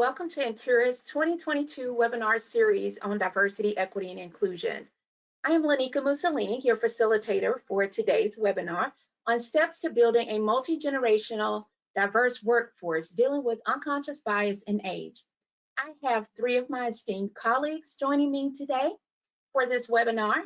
welcome to NCURA's 2022 webinar series on diversity, equity, and inclusion. I am Laneika Muslin, your facilitator for today's webinar on steps to building a multi-generational, diverse workforce dealing with unconscious bias in age. I have three of my esteemed colleagues joining me today for this webinar.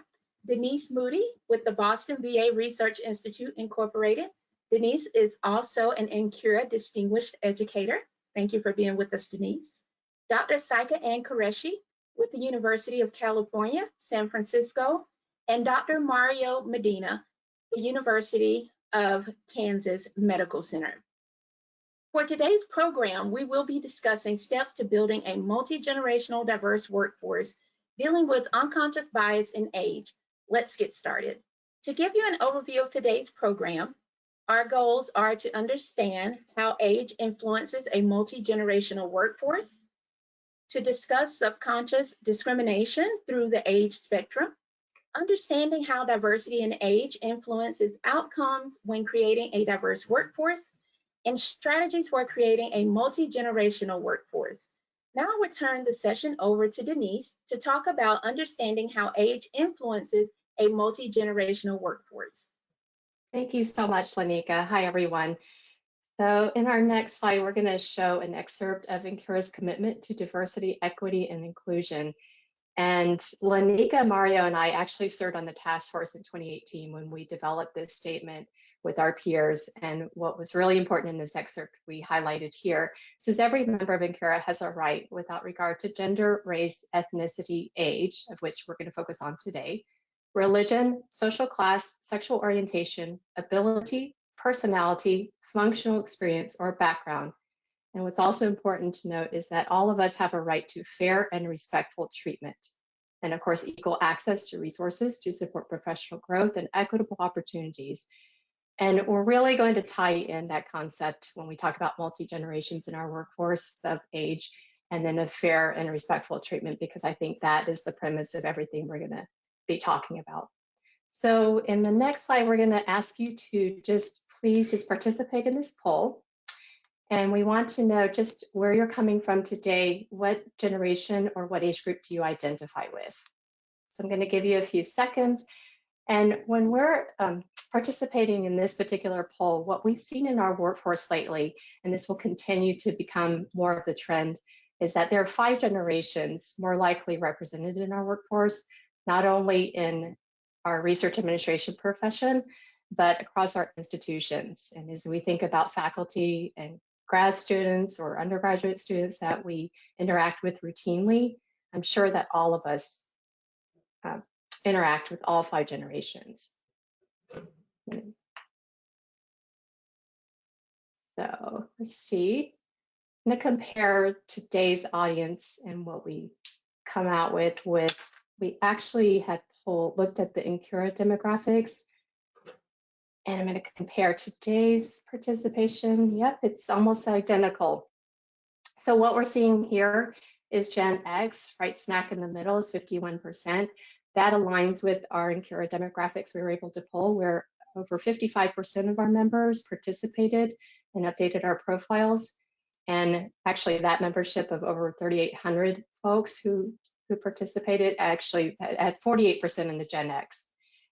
Denise Moody with the Boston VA Research Institute, Incorporated. Denise is also an NCURA Distinguished Educator. Thank you for being with us, Denise. Dr. Saiqa and Qureshi with the University of California, San Francisco, and Dr. Mario Medina, the University of Kansas Medical Center. For today's program, we will be discussing steps to building a multi-generational diverse workforce dealing with unconscious bias in age. Let's get started. To give you an overview of today's program, our goals are to understand how age influences a multi-generational workforce, to discuss subconscious discrimination through the age spectrum, understanding how diversity in age influences outcomes when creating a diverse workforce, and strategies for creating a multi-generational workforce. Now I would turn the session over to Denise to talk about understanding how age influences a multi-generational workforce. Thank you so much, Laneika. Hi, everyone. So in our next slide, we're going to show an excerpt of NCURA's commitment to diversity, equity, and inclusion. And Laneika, Mario, and I actually served on the task force in 2018 when we developed this statement with our peers. And what was really important in this excerpt we highlighted here says every member of NCURA has a right without regard to gender, race, ethnicity, age, of which we're going to focus on today, religion, social class, sexual orientation, ability, personality, functional experience, or background. And what's also important to note is that all of us have a right to fair and respectful treatment. And of course, equal access to resources to support professional growth and equitable opportunities. And we're really going to tie in that concept when we talk about multi-generations in our workforce of age, and then of fair and respectful treatment, because I think that is the premise of everything we're going to be talking about. So in the next slide, we're going to ask you to please participate in this poll. And we want to know just where you're coming from today, what generation or what age group do you identify with? So I'm going to give you a few seconds. And when we're participating in this particular poll, what we've seen in our workforce lately, and this will continue to become more of the trend, is that there are 5 generations more likely represented in our workforce, not only in our research administration profession, but across our institutions. And as we think about faculty and grad students or undergraduate students that we interact with routinely, I'm sure that all of us interact with all 5 generations. So let's see. I'm going to compare today's audience and what we come out with we actually had looked at the NCURA demographics, and I'm going to compare today's participation. Yep, it's almost identical. So what we're seeing here is Gen X, right smack in the middle is 51%. That aligns with our NCURA demographics we were able to pull, where over 55% of our members participated and updated our profiles. And actually that membership of over 3,800 folks who participated actually had 48% in the Gen X.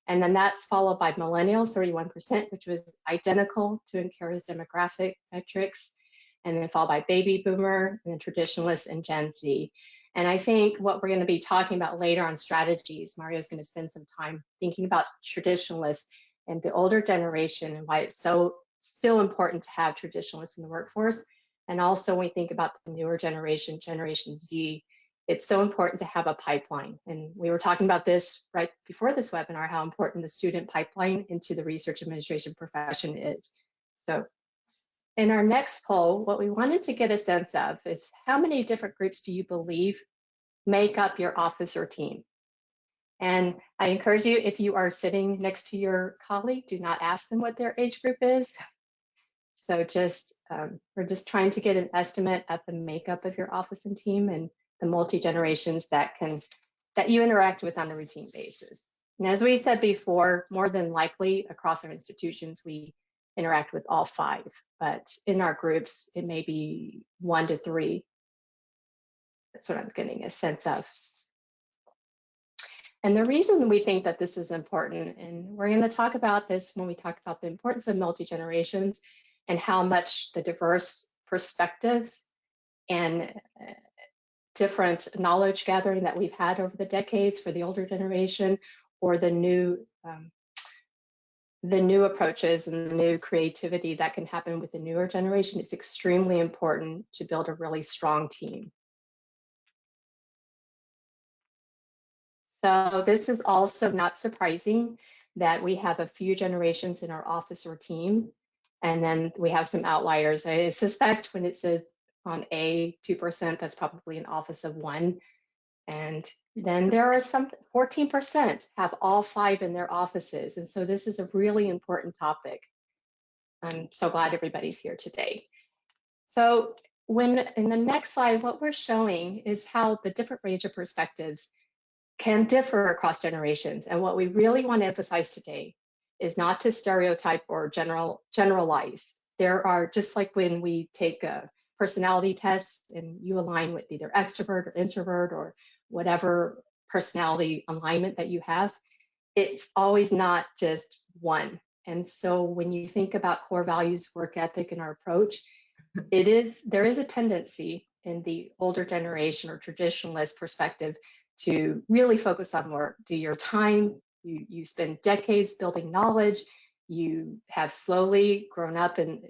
And then that's followed by millennials, 31%, which was identical to NCURA's demographic metrics, and then followed by baby boomer, and then traditionalists and Gen Z. And I think what we're going to be talking about later on strategies, Mario's going to spend some time thinking about traditionalists and the older generation and why it's so still important to have traditionalists in the workforce. And also when we think about the newer generation, Generation Z, it's so important to have a pipeline. And we were talking about this right before this webinar, how important the student pipeline into the research administration profession is. So in our next poll, what we wanted to get a sense of is how many different groups do you believe make up your office or team? And I encourage you, if you are sitting next to your colleague, do not ask them what their age group is. So we're just trying to get an estimate of the makeup of your office and team and the multi-generations that you interact with on a routine basis. And as we said before, more than likely across our institutions, we interact with all 5, but in our groups, it may be 1 to 3 That's what I'm getting a sense of. And the reason we think that this is important, and we're going to talk about this when we talk about the importance of multi-generations and how much the diverse perspectives and different knowledge gathering that we've had over the decades for the older generation, or the new approaches and the new creativity that can happen with the newer generation is extremely important to build a really strong team. So this is also not surprising that we have a few generations in our office or team, and then we have some outliers. I suspect when it says on A, 2%, that's probably an office of 1. And then there are some 14% have all 5 in their offices. And so this is a really important topic. I'm so glad everybody's here today. So in the next slide, what we're showing is how the different range of perspectives can differ across generations. And what we really want to emphasize today is not to stereotype or generalize. There are, just like when we take a personality test and you align with either extrovert or introvert or whatever personality alignment that you have, it's always not just one. And so when you think about core values, work ethic, and our approach, there is a tendency in the older generation or traditionalist perspective to really focus on work, do your time. You spend decades building knowledge. You have slowly grown up and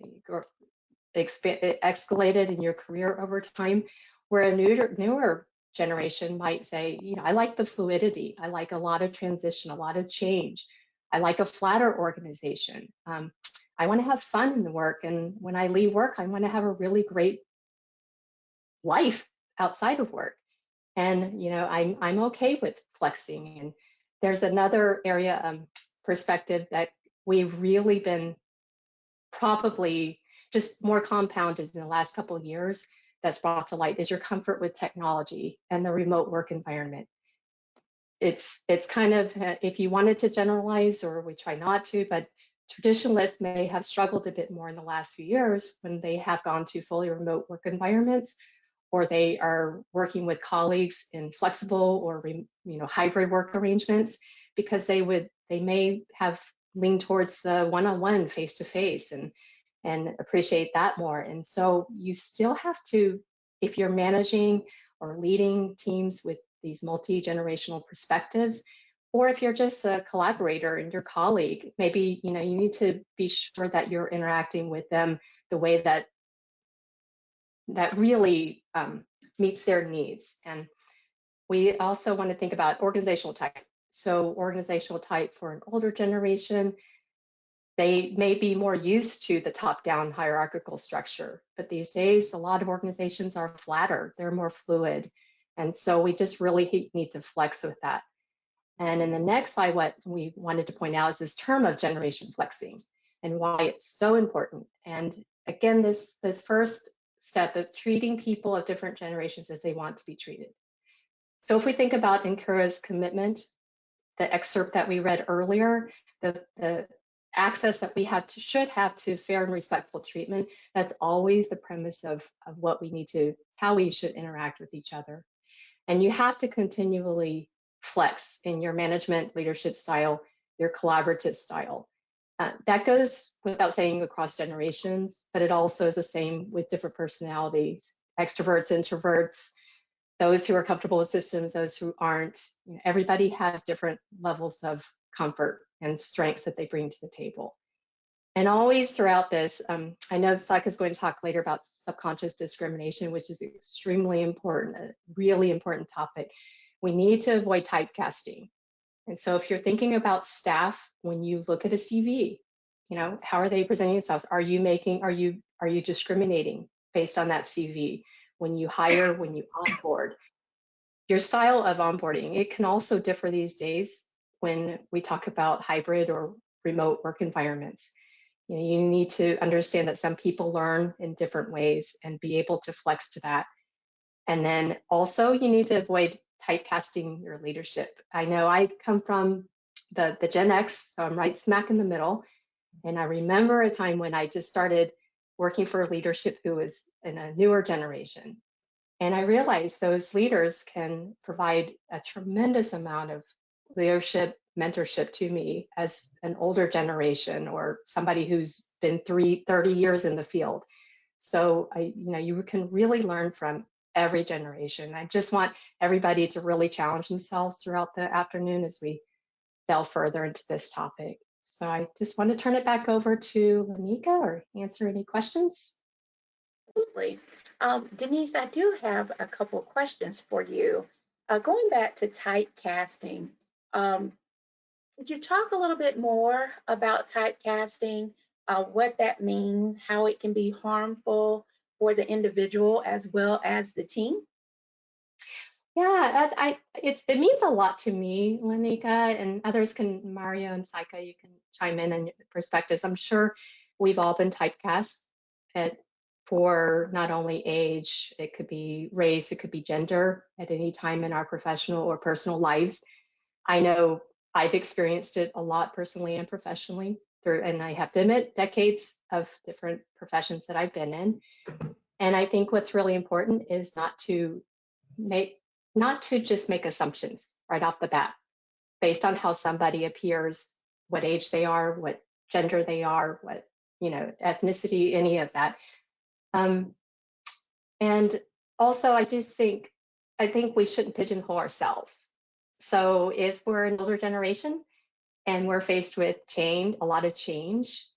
escalated in your career over time, where a newer generation might say, I like the fluidity. I like a lot of transition, a lot of change. I like a flatter organization. I want to have fun in the work. And when I leave work, I want to have a really great life outside of work. And I'm okay with flexing. And there's another area perspective that we've really been probably just more compounded in the last couple of years that's brought to light is your comfort with technology and the remote work environment. It's kind of, if you wanted to generalize, or we try not to, but traditionalists may have struggled a bit more in the last few years when they have gone to fully remote work environments, or they are working with colleagues in flexible or hybrid work arrangements, because they may have leaned towards the one-on-one, face-to-face, and appreciate that more. And so you still have to, if you're managing or leading teams with these multi-generational perspectives, or if you're just a collaborator and your colleague, maybe you need to be sure that you're interacting with them the way that really meets their needs. And we also want to think about organizational type. So organizational type for an older generation, they may be more used to the top-down hierarchical structure, but these days, a lot of organizations are flatter, they're more fluid. And so we just really need to flex with that. And in the next slide, what we wanted to point out is this term of generation flexing and why it's so important. And again, this first step of treating people of different generations as they want to be treated. So if we think about NCURA's commitment, the excerpt that we read earlier, the access that we should have to fair and respectful treatment, that's always the premise of what we need to, how we should interact with each other. And you have to continually flex in your management leadership style, your collaborative style. That goes without saying across generations, but it also is the same with different personalities, extroverts, introverts, those who are comfortable with systems, those who aren't. Everybody has different levels of comfort and strengths that they bring to the table. And always throughout this, I know Saiqa is going to talk later about subconscious discrimination, which is extremely important, a really important topic. We need to avoid typecasting. And so if you're thinking about staff, when you look at a CV, how are they presenting themselves? Are you discriminating based on that CV? When you hire, when you onboard, your style of onboarding, it can also differ these days when we talk about hybrid or remote work environments. You need to understand that some people learn in different ways and be able to flex to that. And then also you need to avoid typecasting your leadership. I know I come from the Gen X, so I'm right smack in the middle. And I remember a time when I just started working for leadership who was in a newer generation. And I realized those leaders can provide a tremendous amount of leadership, mentorship to me as an older generation or somebody who's been 30 years in the field. So you can really learn from every generation. I just want everybody to really challenge themselves throughout the afternoon as we delve further into this topic. So I just want to turn it back over to Laneika or answer any questions. Absolutely. Denise, I do have a couple of questions for you. Going back to typecasting, could you talk a little bit more about typecasting, what that means, how it can be harmful for the individual as well as the team? Yeah, it means a lot to me, Laneika, and others can, Mario and Saiqa, you can chime in on your perspectives. I'm sure we've all been typecast for not only age, it could be race, it could be gender at any time in our professional or personal lives. I know I've experienced it a lot personally and professionally through, and I have to admit, decades of different professions that I've been in. And I think what's really important is not to just make assumptions right off the bat based on how somebody appears, what age they are, what gender they are, what ethnicity, any of that. And also, I think we shouldn't pigeonhole ourselves. So if we're an older generation and we're faced with a lot of change,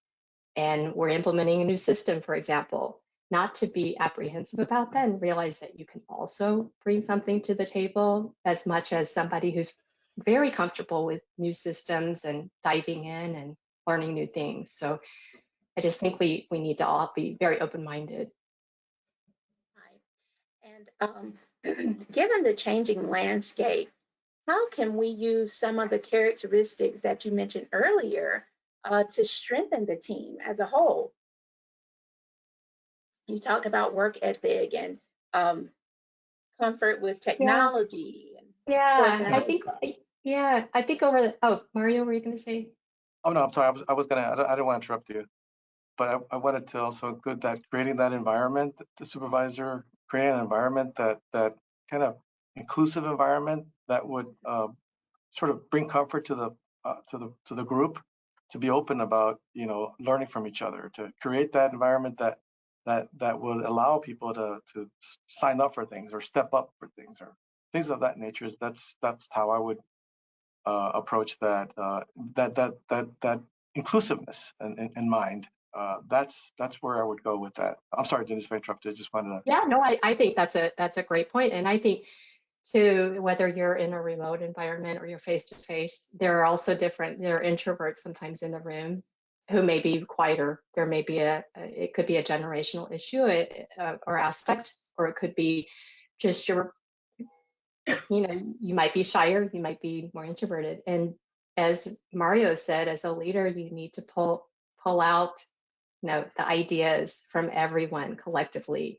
and we're implementing a new system, for example, not to be apprehensive about that and realize that you can also bring something to the table as much as somebody who's very comfortable with new systems and diving in and learning new things. So I just think we need to all be very open-minded. And given the changing landscape, how can we use some of the characteristics that you mentioned earlier to strengthen the team as a whole? You talked about work ethic and comfort with Yeah, technology and yeah. personality. I think Mario, were you going to say? Oh no, I'm sorry. I didn't want to interrupt you, but I wanted to also include that creating that environment, the supervisor creating an environment that kind of inclusive environment that would sort of bring comfort to the group, to be open about learning from each other, to create that environment that would allow people to sign up for things or step up for things or things of that nature. That's how I would approach that inclusiveness in mind. That's where I would go with that. I'm sorry, Denise, if I interrupted. I just wanted to. Yeah, no, I think that's a great point. And I think too, whether you're in a remote environment or you're face to face, there are introverts sometimes in the room who may be quieter. There may be it could be a generational issue or aspect, or it could be just you might be shyer, you might be more introverted. And as Mario said, as a leader, you need to pull out, the ideas from everyone collectively.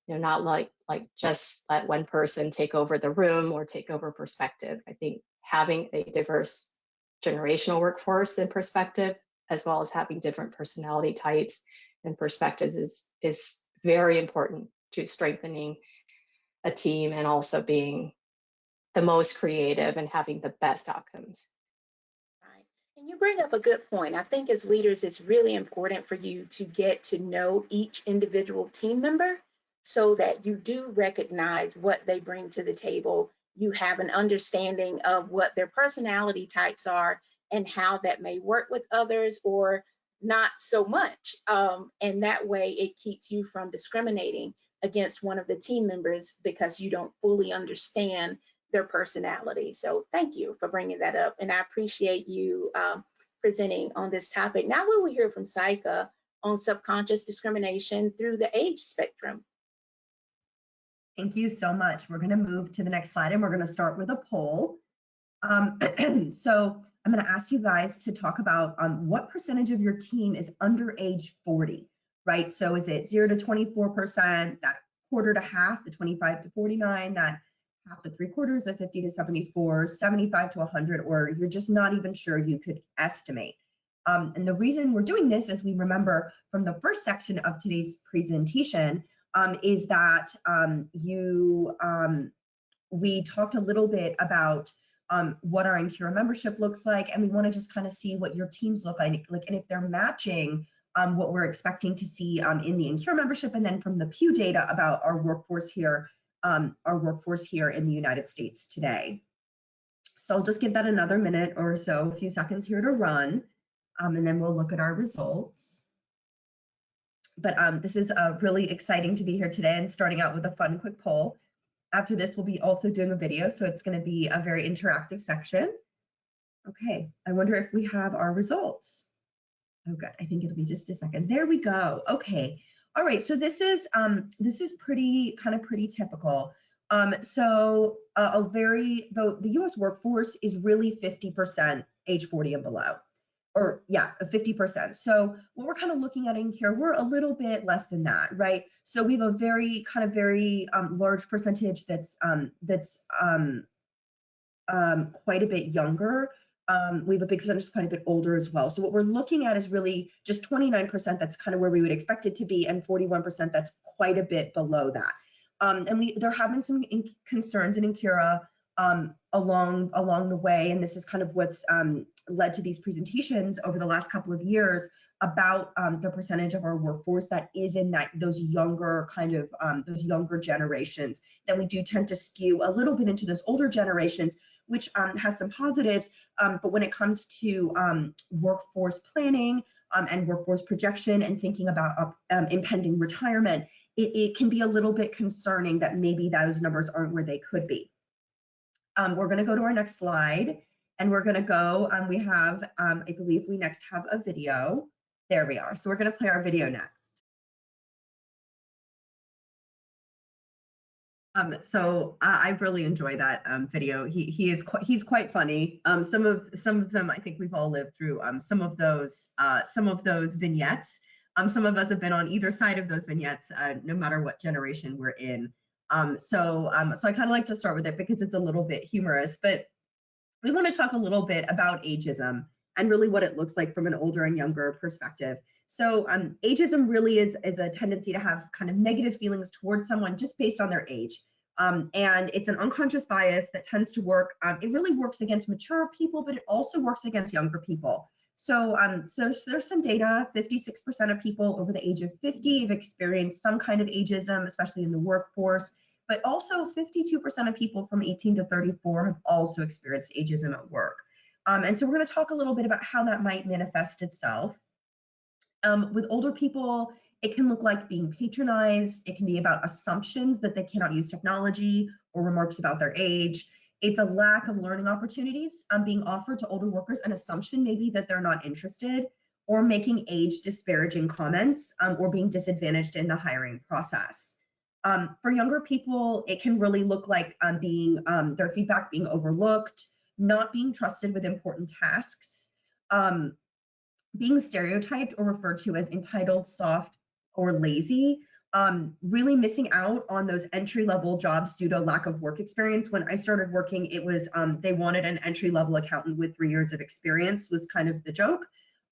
Not like just let one person take over the room or take over perspective. I think having a diverse generational workforce and perspective, as well as having different personality types and perspectives is very important to strengthening a team and also being the most creative and having the best outcomes. Right. And you bring up a good point. I think as leaders, it's really important for you to get to know each individual team member so that you do recognize what they bring to the table. You have an understanding of what their personality types are and how that may work with others or not so much. And that way it keeps you from discriminating against one of the team members because you don't fully understand their personality. So thank you for bringing that up. And I appreciate you presenting on this topic. Now we will hear from Saiqa on subconscious discrimination through the age spectrum. Thank you so much. We're going to move to the next slide and we're going to start with a poll. So I'm going to ask you guys to talk about what percentage of your team is under age 40, right? So is it 0 to 24%, that quarter to half, the 25 to 49, that half to 3/4, the 50 to 74, 75 to 100, or you're just not even sure you could estimate. And the reason we're doing this is we remember from the first section of today's presentation, is that we talked a little bit about what our NCURA membership looks like, and we want to just kind of see what your teams look like and if they're matching what we're expecting to see in the NCURA membership, and then from the Pew data about our workforce here in the United States today. So I'll just give that another minute or so, a few seconds here to run, and then we'll look at our results. But this is really exciting to be here today and starting out with a fun, quick poll. After this, we'll be also doing a video, so it's going to be a very interactive section. Okay, I wonder if we have our results. Oh, good. I think it'll be just a second. There we go. Okay. All right. So this is pretty typical. The U.S. workforce is really 50% age 40 and below, or yeah, 50%. So what we're kind of looking at in here, we're a little bit less than that, right? So we have a very large percentage that's quite a bit younger. We have a big percentage that's quite a bit older as well. So what we're looking at is really just 29%. That's kind of where we would expect it to be, and 41% that's quite a bit below that. And there have been some concerns in NCURA along the way, and this is kind of what's led to these presentations over the last couple of years about the percentage of our workforce that is in those younger generations. That we do tend to skew a little bit into those older generations, which has some positives, but when it comes to workforce planning and workforce projection and thinking about impending retirement, it can be a little bit concerning that maybe those numbers aren't where they could be. We're going to go to our next slide, and we're going to go, we have, I believe we next have a video. There we are. So we're going to play our video next. So I really enjoy that video. He's quite funny. Some of them I think we've all lived through. Some of those vignettes. Some of us have been on either side of those vignettes, no matter what generation we're in. So I kind of like to start with it because it's a little bit humorous. But we want to talk a little bit about ageism and really what it looks like from an older and younger perspective. So ageism really is a tendency to have kind of negative feelings towards someone just based on their age. And it's an unconscious bias that tends to work, it really works against mature people, but it also works against younger people. So there's some data, 56% of people over the age of 50 have experienced some kind of ageism, especially in the workforce, but also 52% of people from 18 to 34 have also experienced ageism at work. And so we're going to talk a little bit about how that might manifest itself. With older people, it can look like being patronized. It can be about assumptions that they cannot use technology or remarks about their age. It's a lack of learning opportunities being offered to older workers, an assumption maybe that they're not interested, or making age disparaging comments or being disadvantaged in the hiring process. For younger people, it can really look like their feedback being overlooked, not being trusted with important tasks, being stereotyped or referred to as entitled, soft, or lazy, really missing out on those entry-level jobs due to lack of work experience. When I started working, it was they wanted an entry-level accountant with 3 years of experience was kind of the joke.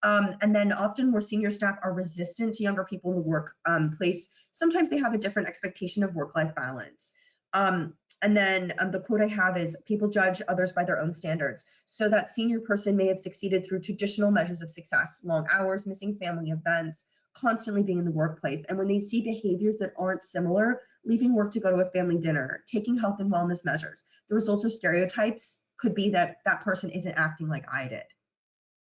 And then often more senior staff are resistant to younger people in the workplace. Sometimes they have a different expectation of work-life balance. And then the quote I have is, people judge others by their own standards. So that senior person may have succeeded through traditional measures of success, long hours, missing family events, constantly being in the workplace. And when they see behaviors that aren't similar, leaving work to go to a family dinner, taking health and wellness measures, the results of stereotypes could be that that person isn't acting like I did.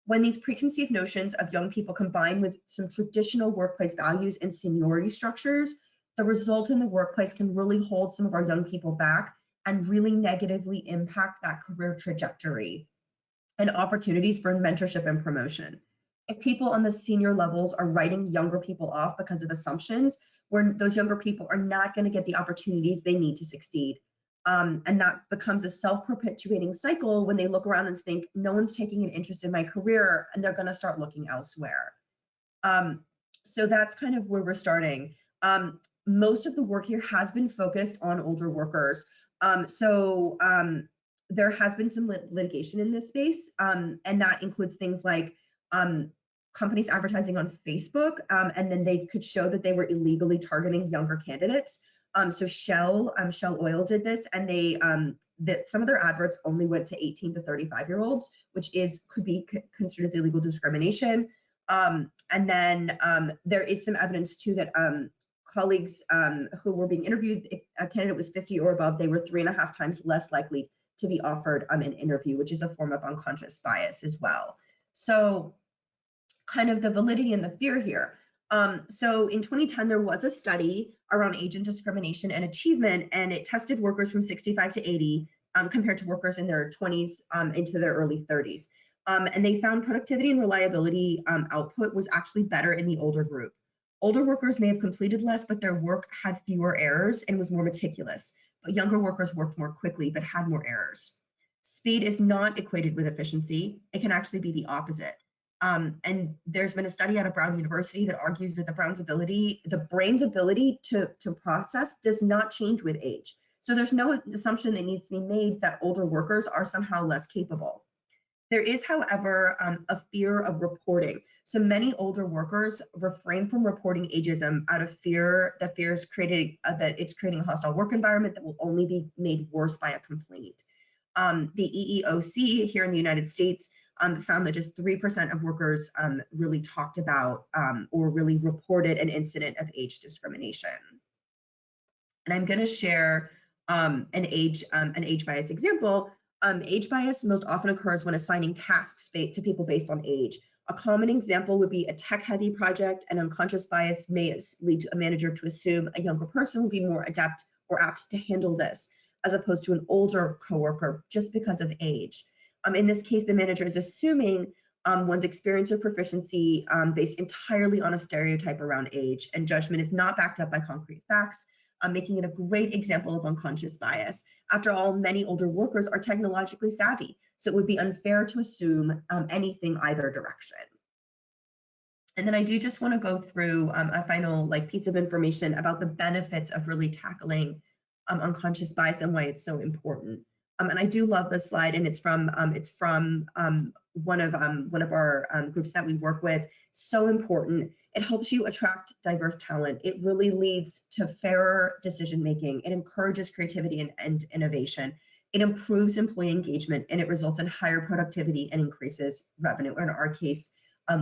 When these preconceived notions of young people combine with some traditional workplace values and seniority structures, the result in the workplace can really hold some of our young people back and really negatively impact that career trajectory and opportunities for mentorship and promotion. If people on the senior levels are writing younger people off because of assumptions, where those younger people are not going to get the opportunities they need to succeed. And that becomes a self-perpetuating cycle when they look around and think, no one's taking an interest in my career, and they're going to start looking elsewhere. So that's kind of where we're starting. Most of the work here has been focused on older workers. There has been some litigation in this space, and that includes things like companies advertising on Facebook, and then they could show that they were illegally targeting younger candidates. So Shell Oil did this, and they that some of their adverts only went to 18 to 35-year-olds, which could be considered as illegal discrimination. And then there is some evidence too that colleagues who were being interviewed, if a candidate was 50 or above, they were 3.5 times less likely to be offered an interview, which is a form of unconscious bias as well. So kind of the validity and the fear here. So in 2010, there was a study around age and discrimination and achievement, and it tested workers from 65 to 80 compared to workers in their 20s into their early 30s. And they found productivity and reliability output was actually better in the older group. Older workers may have completed less, but their work had fewer errors and was more meticulous. But younger workers worked more quickly, but had more errors. Speed is not equated with efficiency. It can actually be the opposite. And there's been a study out of Brown University that argues that the brain's ability to process does not change with age. So there's no assumption that needs to be made that older workers are somehow less capable. There is, however, a fear of reporting. So many older workers refrain from reporting ageism out of fear that it's creating a hostile work environment that will only be made worse by a complaint. The EEOC here in the United States found that just 3% of workers really talked about or really reported an incident of age discrimination. And I'm going to share an age bias example. Age bias most often occurs when assigning tasks to people based on age. A common example would be a tech-heavy project, and unconscious bias may lead to a manager to assume a younger person will be more adept or apt to handle this, as opposed to an older coworker just because of age. In this case, the manager is assuming one's experience or proficiency based entirely on a stereotype around age, and judgment is not backed up by concrete facts, making it a great example of unconscious bias. After all, many older workers are technologically savvy, so it would be unfair to assume anything either direction. And then I do just want to go through a final piece of information about the benefits of really tackling unconscious bias and why it's so important. And I do love this slide, and it's from one of our groups that we work with. So important. It helps you attract diverse talent. It really leads to fairer decision making. It encourages creativity and innovation. It improves employee engagement, and it results in higher productivity and increases revenue. Or in our case,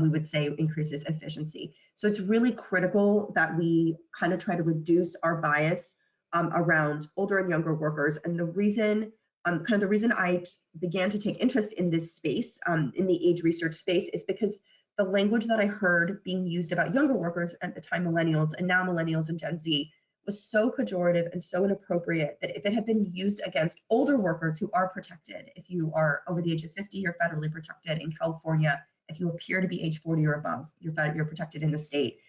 we would say increases efficiency. So it's really critical that we kind of try to reduce our bias around older and younger workers. And the reason the reason I began to take interest in this space, in the age research space, is because the language that I heard being used about younger workers at the time, millennials, and now millennials and Gen Z, was so pejorative and so inappropriate that if it had been used against older workers who are protected, if you are over the age of 50, you're federally protected in California. If you appear to be age 40 or above, you're protected in the state.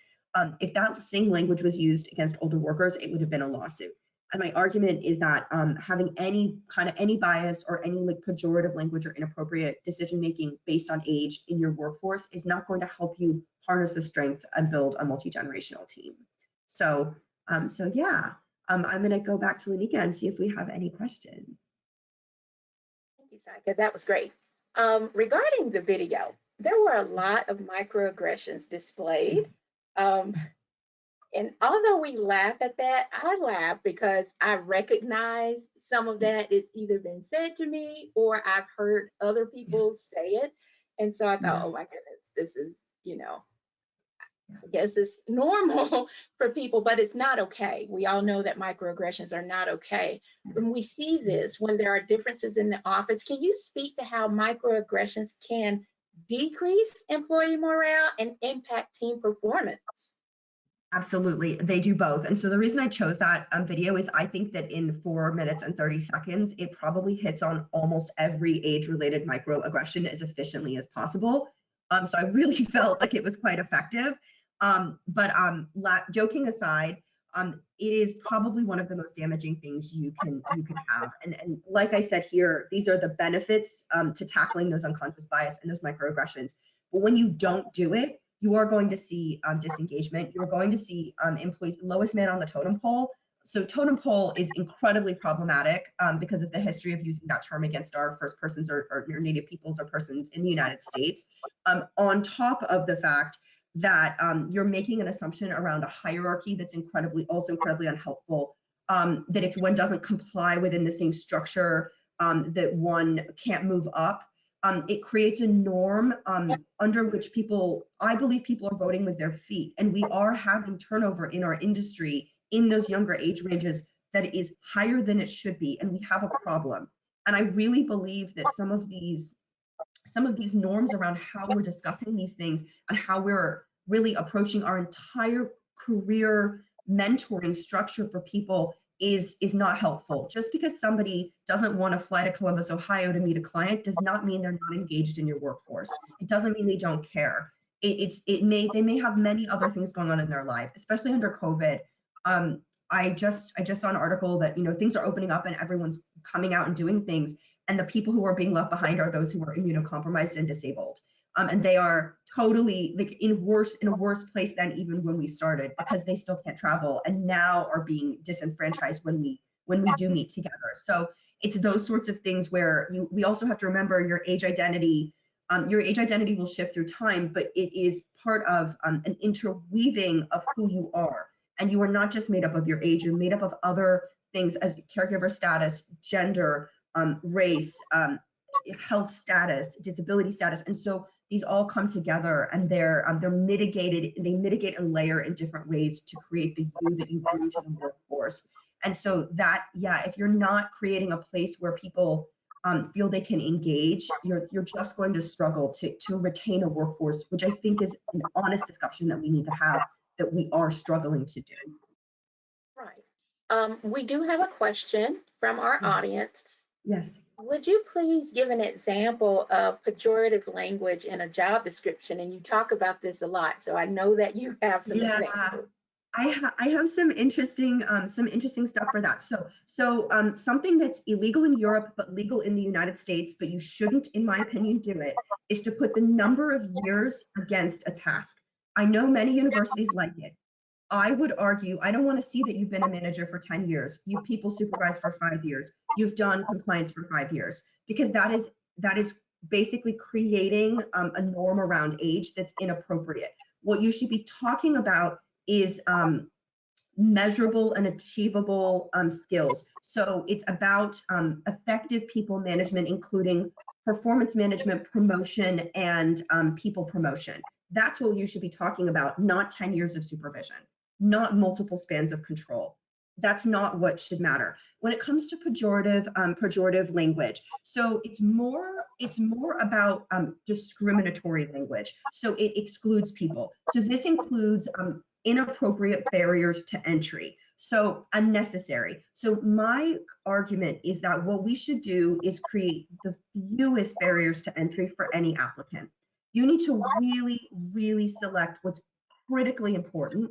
If that same language was used against older workers, it would have been a lawsuit. And my argument is that having any bias or any pejorative language or inappropriate decision-making based on age in your workforce is not going to help you harness the strength and build a multi-generational team. So yeah, I'm going to go back to Laneika and see if we have any questions. Thank you, Saiqa. That was great. Regarding the video, there were a lot of microaggressions displayed. And although we laugh at that, I laugh because I recognize some of that is either been said to me or I've heard other people say it. And so I thought, oh my goodness, this is, I guess it's normal for people, but it's not okay. We all know that microaggressions are not okay. When we see this, when there are differences in the office, can you speak to how microaggressions can decrease employee morale and impact team performance? Absolutely, they do both. And so the reason I chose that video is I think that in 4 minutes and 30 seconds, it probably hits on almost every age-related microaggression as efficiently as possible. So I really felt like it was quite effective. But joking aside, it is probably one of the most damaging things you can have. And like I said here, these are the benefits to tackling those unconscious bias and those microaggressions. But when you don't do it, you are going to see disengagement. You're going to see employees, lowest man on the totem pole, so totem pole is incredibly problematic because of the history of using that term against our First Persons or Native peoples or persons in the United States, on top of the fact that you're making an assumption around a hierarchy that's also incredibly unhelpful, that if one doesn't comply within the same structure, that one can't move up. It creates a norm under which I believe people are voting with their feet, and we are having turnover in our industry in those younger age ranges that is higher than it should be, and we have a problem. And I really believe that some of these norms around how we're discussing these things and how we're really approaching our entire career mentoring structure for people is not helpful. Just because somebody doesn't want to fly to Columbus, Ohio to meet a client does not mean they're not engaged in your workforce. It doesn't mean they don't care. They may have many other things going on in their life, especially under COVID. I just saw an article that, things are opening up and everyone's coming out and doing things, and the people who are being left behind are those who are immunocompromised and disabled. And they are totally like in a worse place than even when we started, because they still can't travel and now are being disenfranchised when we do meet together. So it's those sorts of things where we also have to remember your age identity. Your age identity will shift through time, but it is part of an interweaving of who you are. And you are not just made up of your age, you're made up of other things as caregiver status, gender, race, health status, disability status. And so these all come together, and they're mitigated. They mitigate and layer in different ways to create the you that you bring to the workforce. And so that, if you're not creating a place where people feel they can engage, you're just going to struggle to retain a workforce, which I think is an honest discussion that we need to have, that we are struggling to do. Right. We do have a question from our audience. Yes. Would you please give an example of pejorative language in a job description? And you talk about this a lot, so I know that you have some examples. I have some interesting stuff for that. So something that's illegal in Europe but legal in the United States, but you shouldn't, in my opinion, do it, is to put the number of years against a task. I know many universities like it. I would argue, I don't want to see that you've been a manager for 10 years, you've people supervised for 5 years, you've done compliance for 5 years, because that is basically creating a norm around age that's inappropriate. What you should be talking about is measurable and achievable skills. So it's about effective people management, including performance management, promotion, and people promotion. That's what you should be talking about, not 10 years of supervision, not multiple spans of control. That's not what should matter. When it comes to pejorative language, so it's more about discriminatory language. So it excludes people. So this includes inappropriate barriers to entry. So unnecessary. So my argument is that what we should do is create the fewest barriers to entry for any applicant. You need to really, really select what's critically important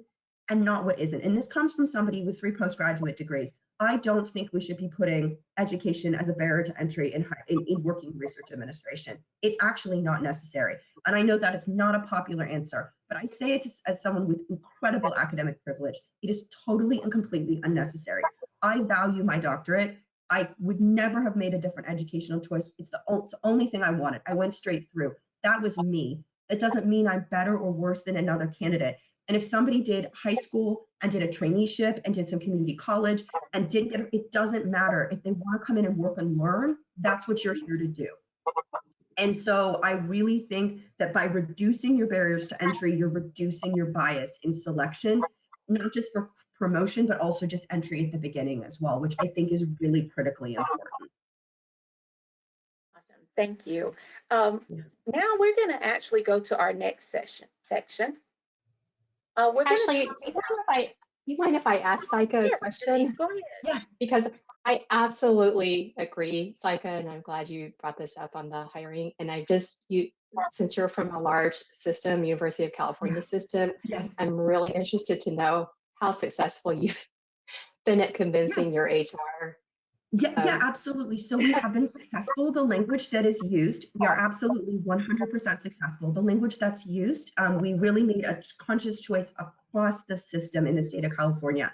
and not what isn't. And this comes from somebody with 3 postgraduate degrees. I don't think we should be putting education as a barrier to entry in working research administration. It's actually not necessary. And I know that is not a popular answer, but I say it as someone with incredible academic privilege. It is totally and completely unnecessary. I value my doctorate. I would never have made a different educational choice. It's the only thing I wanted. I went straight through. That was me. It doesn't mean I'm better or worse than another candidate. And if somebody did high school and did a traineeship and did some community college and didn't get it, doesn't matter. If they want to come in and work and learn, that's what you're here to do. And so I really think that by reducing your barriers to entry, you're reducing your bias in selection, not just for promotion, but also just entry at the beginning as well, which I think is really critically important. Awesome, thank you. Now we're going to actually go to our next section. Actually, do you mind if I ask Saiqa a question? Go ahead. Yeah, because I absolutely agree, Saiqa, and I'm glad you brought this up on the hiring. And since you're from a large system, University of California system, yes, I'm really interested to know how successful you've been at convincing your HR. Yeah, absolutely. So we have been successful. The language that is used, we are absolutely 100% successful. The language that's used, we really made a conscious choice across the system in the state of California.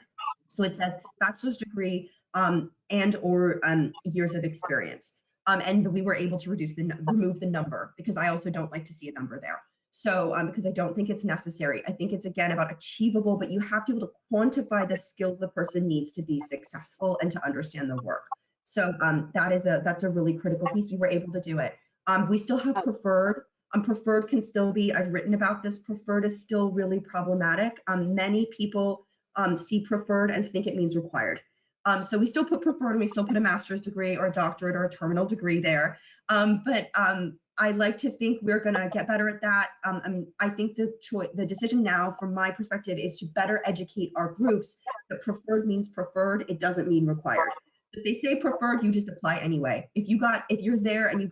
So it says bachelor's degree and or years of experience. And we were able to remove the number, because I also don't like to see a number there. So because I don't think it's necessary. I think it's, again, about achievable, but you have to be able to quantify the skills the person needs to be successful and to understand the work. So that's a really critical piece. We were able to do it. We still have preferred. Preferred can still be, I've written about this, preferred is still really problematic. Many people see preferred and think it means required. So we still put preferred, and we still put a master's degree or a doctorate or a terminal degree there. But I like to think we're going to get better at that. I think the decision now, from my perspective, is to better educate our groups that preferred means preferred. It doesn't mean required. If they say preferred, you just apply anyway. If you're there and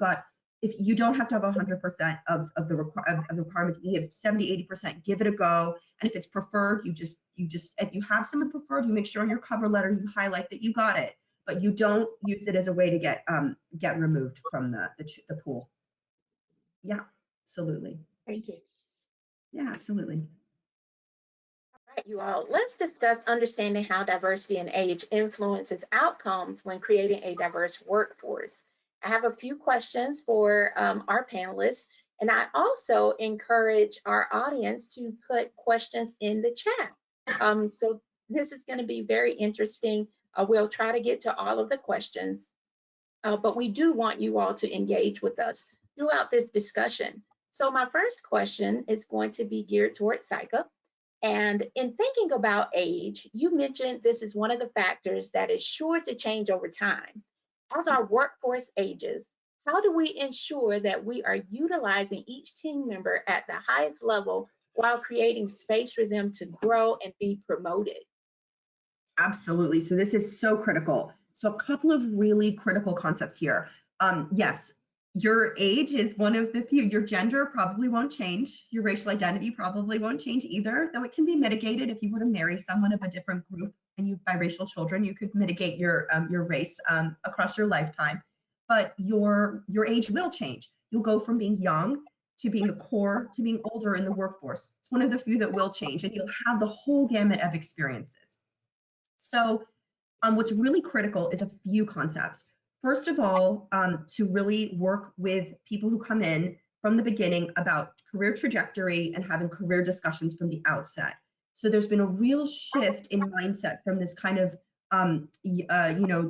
if you don't have to have 100% of the requirements, you have 70, 80%, give it a go. And if it's preferred, you just if you have someone preferred, you make sure in your cover letter you highlight that you got it, but you don't use it as a way to get removed from the pool. Yeah, absolutely. Thank you. Yeah, absolutely. All right, you all, let's discuss understanding how diversity and age influences outcomes when creating a diverse workforce. I have a few questions for our panelists, and I also encourage our audience to put questions in the chat. So this is going to be very interesting. We'll try to get to all of the questions, but we do want you all to engage with us throughout this discussion. So my first question is going to be geared towards Saiqa. And in thinking about age, you mentioned this is one of the factors that is sure to change over time. As our workforce ages, how do we ensure that we are utilizing each team member at the highest level while creating space for them to grow and be promoted? Absolutely. So this is so critical. So a couple of really critical concepts here. Yes, your age is one of the few. Your gender probably won't change. Your racial identity probably won't change either, though it can be mitigated. If you were to marry someone of a different group and you have biracial children, you could mitigate your race across your lifetime. But your age will change. You'll go from being young to being the core to being older in the workforce. It's one of the few that will change, and you'll have the whole gamut of experiences. So what's really critical is a few concepts. First of all, to really work with people who come in from the beginning about career trajectory and having career discussions from the outset. So there's been a real shift in mindset from this kind of,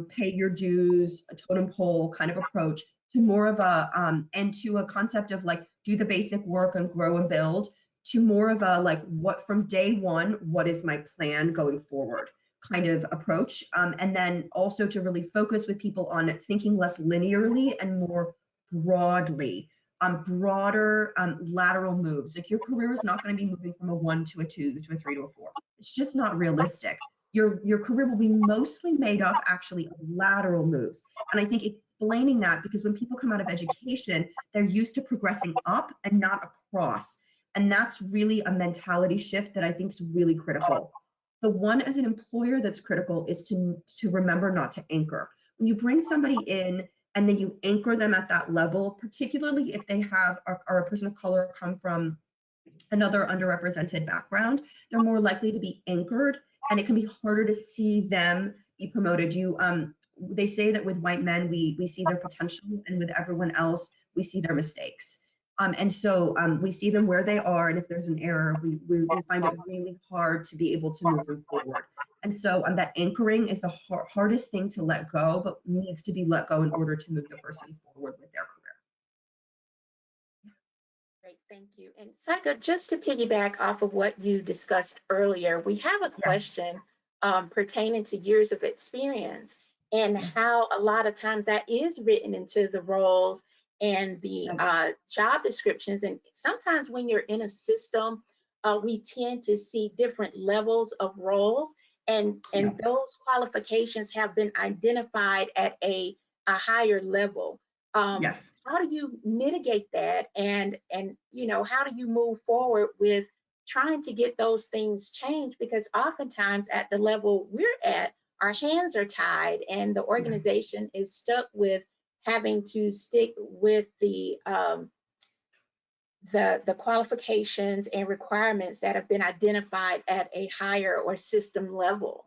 pay your dues, a totem pole kind of approach to more of a, and to a concept of like, do the basic work and grow and build, to more of a like, what from day one, what is my plan going forward kind of approach. And then also to really focus with people on thinking less linearly and more broadly, broader lateral moves. Like your career is not going to be moving from a 1 to a 2 to a 3 to a 4. It's just not realistic. Your career will be mostly made up actually of lateral moves. And I think explaining that, because when people come out of education, they're used to progressing up and not across. And that's really a mentality shift that I think is really critical. The one as an employer that's critical is to remember not to anchor. When you bring somebody in and then you anchor them at that level, particularly if they are a person of color, come from another underrepresented background, they're more likely to be anchored, and it can be harder to see them be promoted. They say that with white men, we see their potential, and with everyone else, we see their mistakes. And so we see them where they are, and if there's an error, we find it really hard to be able to move them forward. And so that anchoring is the hardest thing to let go, but needs to be let go in order to move the person forward with their career. Great, thank you. And Saiqa, just to piggyback off of what you discussed earlier, we have a question pertaining to years of experience and how a lot of times that is written into the roles and the job descriptions. And sometimes when you're in a system, we tend to see different levels of roles, and those qualifications have been identified at a higher level. Yes. How do you mitigate that, and how do you move forward with trying to get those things changed? Because oftentimes at the level we're at, our hands are tied and the organization is stuck with having to stick with the qualifications and requirements that have been identified at a higher or system level.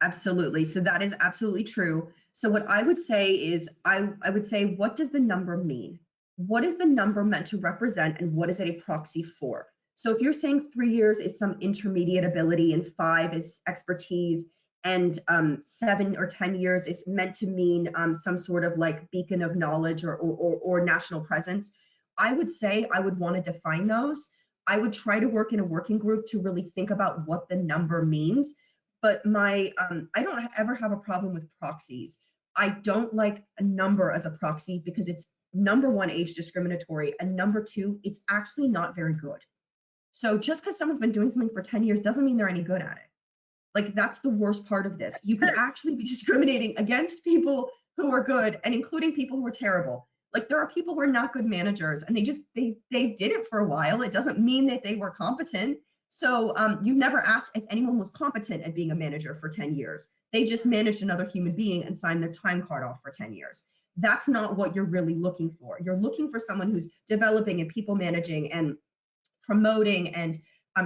Absolutely. So that is absolutely true. So what I would say is, I would say, what does the number mean? What is the number meant to represent, and what is it a proxy for? So if you're saying 3 years is some intermediate ability and 5 is expertise, and 7 or 10 years is meant to mean some sort of like beacon of knowledge or national presence, I would say I would want to define those. I would try to work in a working group to really think about what the number means. But I don't ever have a problem with proxies. I don't like a number as a proxy because it's, number one, age discriminatory, and number two, it's actually not very good. So just because someone's been doing something for 10 years doesn't mean they're any good at it. Like, that's the worst part of this. You could actually be discriminating against people who are good, and including people who are terrible. Like, there are people who are not good managers, and they did it for a while. It doesn't mean that they were competent. So you never asked if anyone was competent at being a manager for 10 years. They just managed another human being and signed their time card off for 10 years. That's not what you're really looking for. You're looking for someone who's developing and people managing and promoting and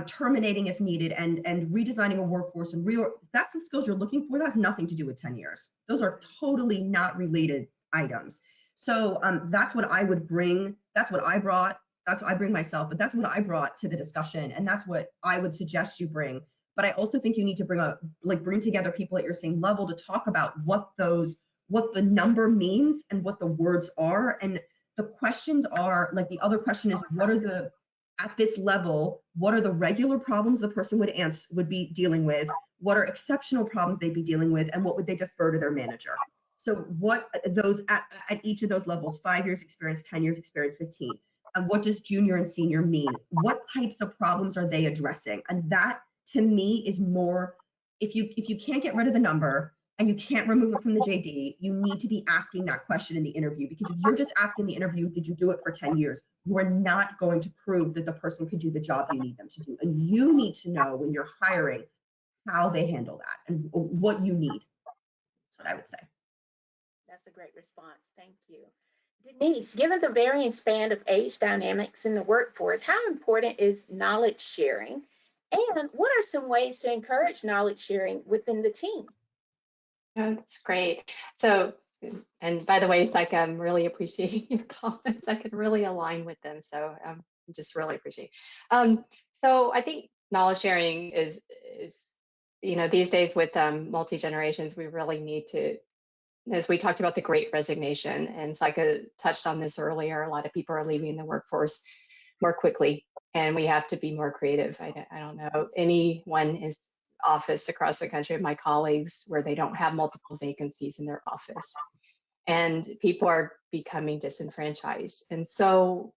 terminating if needed, and redesigning a workforce, and that's the skills you're looking for. That has nothing to do with 10 years. Those are totally not related items. So that's what I would bring. That's what I brought. That's what I bring myself, but that's what I brought to the discussion, and that's what I would suggest you bring. But I also think you need to bring together people at your same level to talk about what the number means and what the words are. And the questions are, like, the other question is, at this level, what are the regular problems the person would be dealing with? What are exceptional problems they'd be dealing with? And what would they defer to their manager? So what those at each of those levels, 5 years experience, 10 years experience, 15. And what does junior and senior mean? What types of problems are they addressing? And that, to me, is more, if you can't get rid of the number and you can't remove it from the JD, you need to be asking that question in the interview. Because if you're just asking the interview, did you do it for 10 years? You are not going to prove that the person could do the job you need them to do. And you need to know, when you're hiring, how they handle that and what you need. That's what I would say. That's a great response. Thank you. Denise, given the varying span of age dynamics in the workforce, how important is knowledge sharing? And what are some ways to encourage knowledge sharing within the team? Oh, that's great. So, and by the way, Saiqa, I'm really appreciating your comments. I could really align with them. So just really appreciate. So I think knowledge sharing is, these days with multi-generations, we really need to, as we talked about the Great Resignation, and Saiqa touched on this earlier, a lot of people are leaving the workforce more quickly, and we have to be more creative. I don't know anyone in office across the country of my colleagues where they don't have multiple vacancies in their office, and people are becoming disenfranchised. And so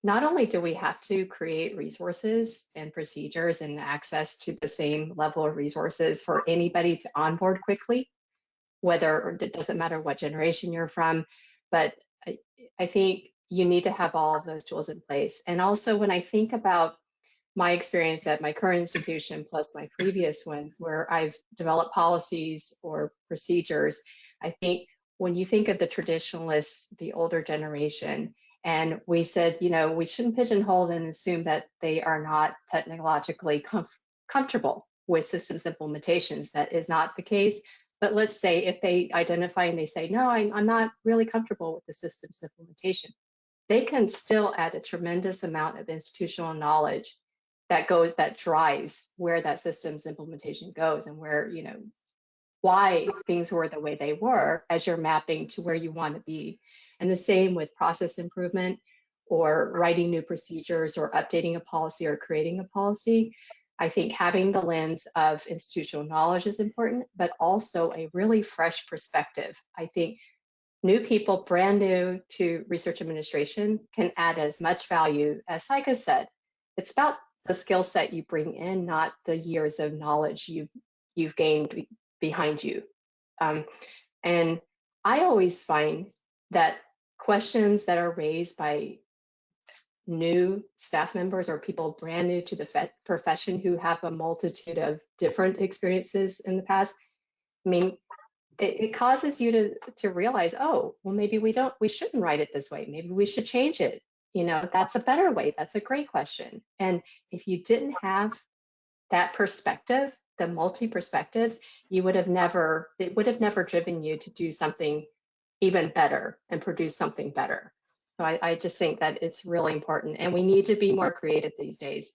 not only do we have to create resources and procedures and access to the same level of resources for anybody to onboard quickly, whether it doesn't matter what generation you're from, but I think you need to have all of those tools in place. And also, when I think about my experience at my current institution plus my previous ones, where I've developed policies or procedures, I think when you think of the traditionalists, the older generation, and we said, we shouldn't pigeonhole and assume that they are not technologically comfortable with systems implementations. That is not the case. But let's say if they identify and they say, no, I'm not really comfortable with the systems implementation, they can still add a tremendous amount of institutional knowledge that drives where that systems implementation goes, and where, why things were the way they were as you're mapping to where you want to be. And the same with process improvement, or writing new procedures, or updating a policy, or creating a policy. I think having the lens of institutional knowledge is important, but also a really fresh perspective. I think new people, brand new to research administration, can add as much value. As Saiqa said, it's about the skill set you bring in, not the years of knowledge you've gained behind you. And I always find that questions that are raised by new staff members or people brand new to the profession who have a multitude of different experiences in the past, it causes you to realize, oh, well, maybe we shouldn't write it this way. Maybe we should change it. That's a better way. That's a great question. And if you didn't have that perspective, the multi-perspectives, it would have never driven you to do something even better and produce something better. So I just think that it's really important, and we need to be more creative these days.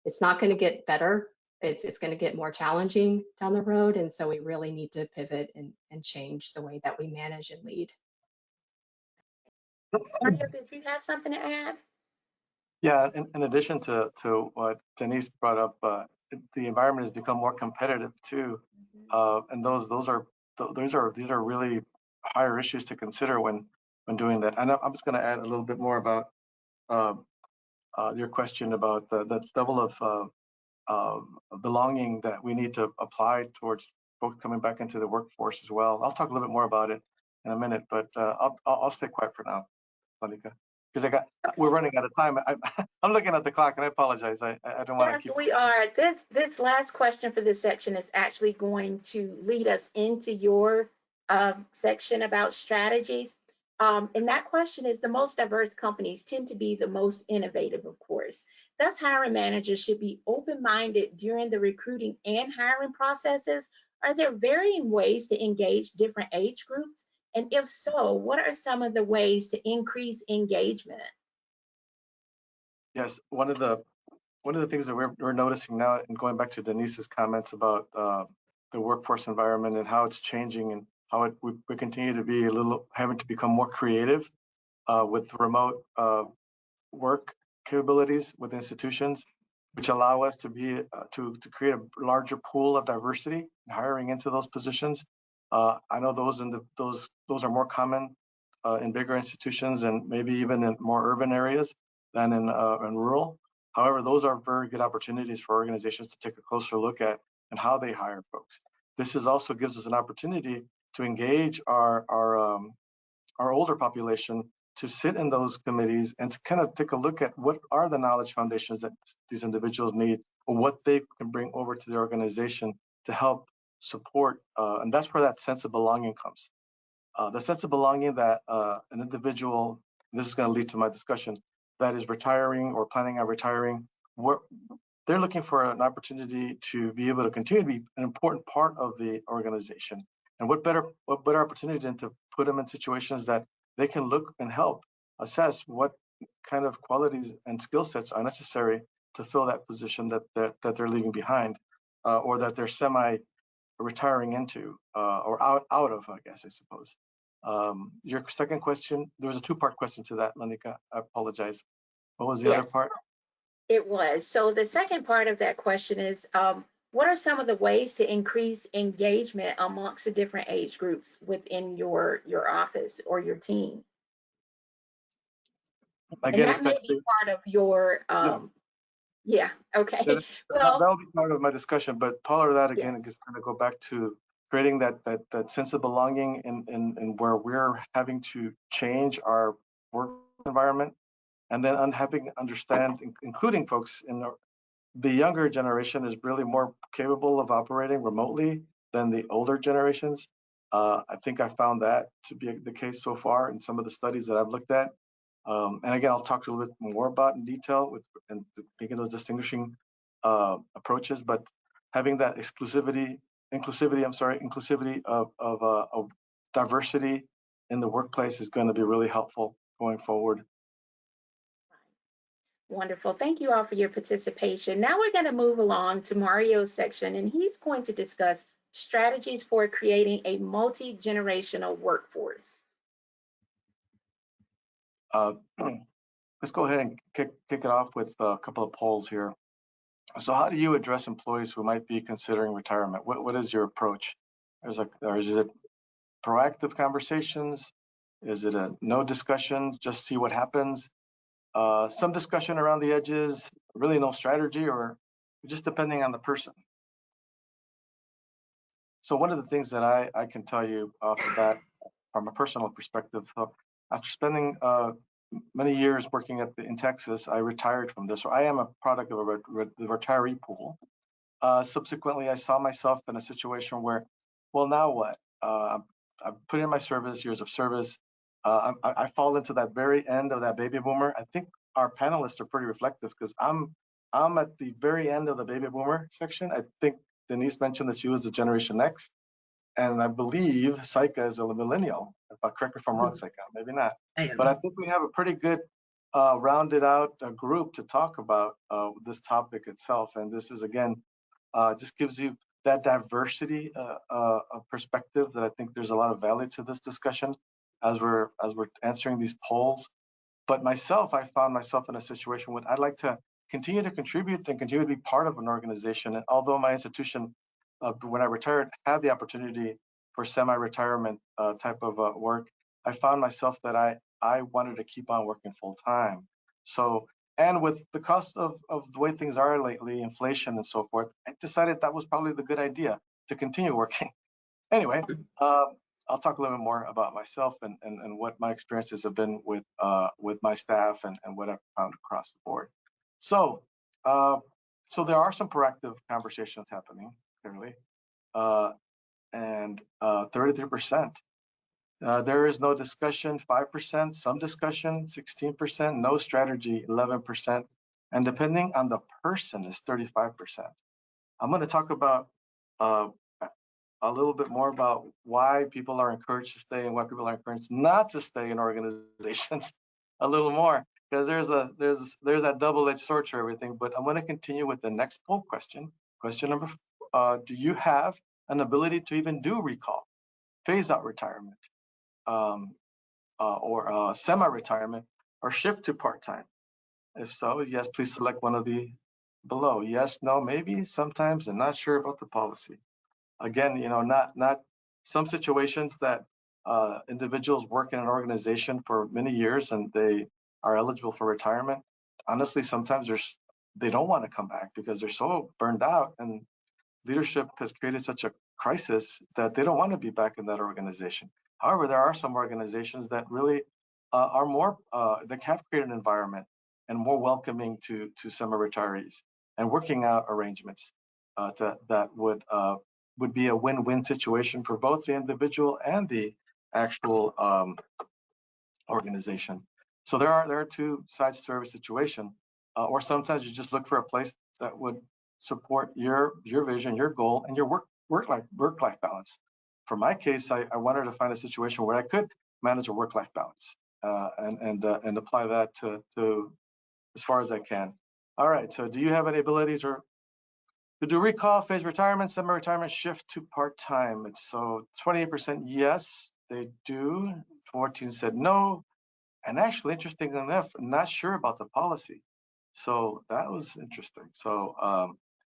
It's not going to get better. It's going to get more challenging down the road. And so we really need to pivot and change the way that we manage and lead. Mario, did you have something to add? Yeah, in addition to what Denise brought up, the environment has become more competitive too, and these are really higher issues to consider when doing that. And I'm just going to add a little bit more about your question about the level of belonging that we need to apply towards folks coming back into the workforce as well. I'll talk a little bit more about it in a minute, but I'll stay quiet for now, Laneika, because we're running out of time. I'm looking at the clock, and I apologize. I don't want to keep. Yes, we are. This last question for this section is actually going to lead us into your section about strategies. And that question is, the most diverse companies tend to be the most innovative, of course. Thus, hiring managers should be open-minded during the recruiting and hiring processes. Are there varying ways to engage different age groups? And if so, what are some of the ways to increase engagement? Yes, one of the things that we're noticing now, and going back to Denise's comments about the workforce environment and how it's changing, and how we continue to be having to become more creative with remote work capabilities with institutions, which allow us to be to create a larger pool of diversity hiring into those positions. I know those are more common in bigger institutions and maybe even in more urban areas than in rural. However, those are very good opportunities for organizations to take a closer look at and how they hire folks. This also gives us an opportunity to engage our older population to sit in those committees and to kind of take a look at what are the knowledge foundations that these individuals need, or what they can bring over to the organization to help support. And that's where that sense of belonging comes. The sense of belonging that an individual, and this is going to lead to my discussion, that is retiring or planning on retiring, they're looking for an opportunity to be able to continue to be an important part of the organization. And what better opportunity than to put them in situations that they can look and help assess what kind of qualities and skill sets are necessary to fill that position that they're leaving behind, or that they're semi-retiring into, or out of, I guess, I suppose. Your second question, there was a two-part question to that, Laneika. I apologize. What was the other part? It was. So the second part of that question is, what are some of the ways to increase engagement amongst the different age groups within your office or your team? Again, and that may be part of your, yeah, okay. That'll be part of my discussion, but part of that, again, is going to go back to creating that sense of belonging in where we're having to change our work environment, and then having to understand, including folks in the younger generation is really more capable of operating remotely than the older generations. I think I found that to be the case so far in some of the studies that I've looked at. And again, I'll talk a little bit more about in detail and making those distinguishing approaches, but having that inclusivity of diversity in the workplace is going to be really helpful going forward. Wonderful. Thank you all for your participation. Now we're going to move along to Mario's section, and he's going to discuss strategies for creating a multi-generational workforce. Let's go ahead and kick it off with a couple of polls here. So how do you address employees who might be considering retirement? What is your approach? Is it proactive conversations? Is it a no discussion, just see what happens? Some discussion around the edges, really no strategy, or just depending on the person? So one of the things that I can tell you off the bat from a personal perspective, after spending many years working in Texas, I retired from this. So I am a product of the retiree pool. Subsequently, I saw myself in a situation where, well, now what? I've put in my years of service. I fall into that very end of that baby boomer. I think our panelists are pretty reflective, because I'm at the very end of the baby boomer section. I think Denise mentioned that she was a Generation X, and I believe Saiqa is a millennial. If I correct me if I'm wrong, Saiqa, maybe not. But I think we have a pretty good rounded out group to talk about this topic itself. And this is, again, just gives you that diversity perspective that I think there's a lot of value to this discussion as we're answering these polls. But myself, I found myself in a situation where I'd like to continue to contribute and continue to be part of an organization. And although my institution, when I retired, had the opportunity for semi-retirement type of work, I found myself that I wanted to keep on working full time. So, and with the cost of the way things are lately, inflation and so forth, I decided that was probably the good idea to continue working. Anyway, I'll talk a little bit more about myself and what my experiences have been with my staff and what I've found across the board. So, so there are some proactive conversations happening, clearly, and 33%. There is no discussion, 5%, some discussion, 16%, no strategy, 11%, and depending on the person is 35%. I'm going to talk about a little bit more about why people are encouraged to stay and why people are encouraged not to stay in organizations a little more, because there's that double-edged sword to everything. But I'm going to continue with the next poll question. Question number 4, do you have an ability to even do recall, phase out retirement, or semi-retirement, or shift to part-time? If so, yes, please select one of the below. Yes, no, maybe, sometimes, and not sure about the policy. Again, you know, not some situations that individuals work in an organization for many years and they are eligible for retirement. Honestly, sometimes they don't want to come back because they're so burned out, and leadership has created such a crisis that they don't want to be back in that organization. However, there are some organizations that really are more that have created an environment and more welcoming to semi-retirees and working out arrangements that would be a win-win situation for both the individual and the actual organization. So there are two sides to every situation, or sometimes you just look for a place that would support your vision, your goal, and your work-life balance. For my case, I wanted to find a situation where I could manage a work-life balance and apply that to as far as I can. All right. So do you have any abilities or to do recall, phase retirement, semi-retirement, shift to part-time? It's so 28% yes, they do. 14 said no. And actually, interesting enough, not sure about the policy. So that was interesting. So,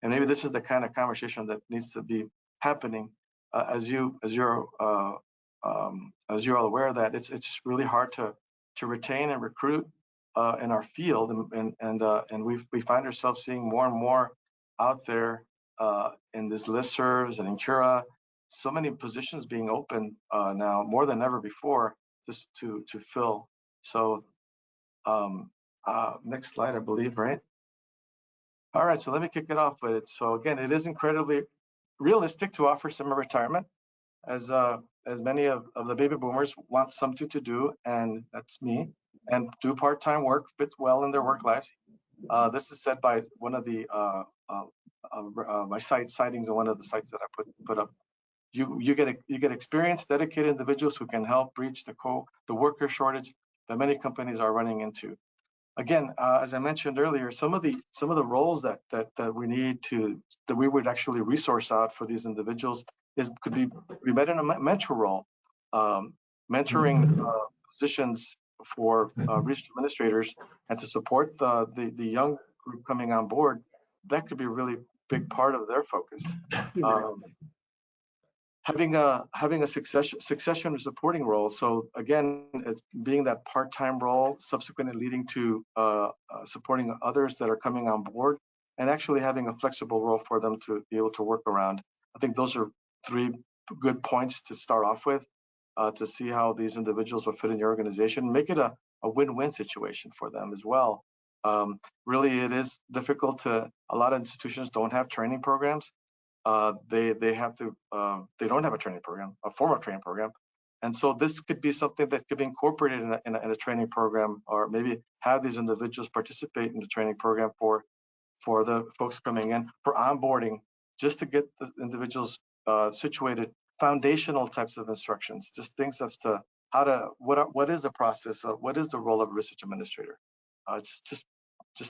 and maybe this is the kind of conversation that needs to be happening as you're all aware that it's just really hard to retain and recruit in our field, and we find ourselves seeing more and more out there in this listservs and NCURA, so many positions being open now more than ever before, just to fill. So next slide, I believe, right? All right, so let me kick it off with it. So again, it is incredibly realistic to offer semi-retirement, as many of the baby boomers want something to do, and that's me, and do part-time work fits well in their work lives. This is said by one of the my sightings on one of the sites that I put up. You get experienced, dedicated individuals who can help breach the worker shortage that many companies are running into. Again, as I mentioned earlier, some of the roles that we need that we would actually resource out for these individuals could be in a mentor role, mentoring positions for regional administrators, and to support the young group coming on board. That could be a really big part of their focus. Having a succession supporting role. So again, it's being that part-time role, subsequently leading to supporting others that are coming on board, and actually having a flexible role for them to be able to work around. I think those are 3 good points to start off with, to see how these individuals will fit in your organization. Make it a win-win situation for them as well. Really, it is difficult a lot of institutions don't have training programs. They don't have a training program, a formal training program. And so this could be something that could be incorporated in a training program, or maybe have these individuals participate in the training program for the folks coming in for onboarding just to get the individuals situated, foundational types of instructions, just things as to how to, what is the process of, what is the role of a research administrator? It's just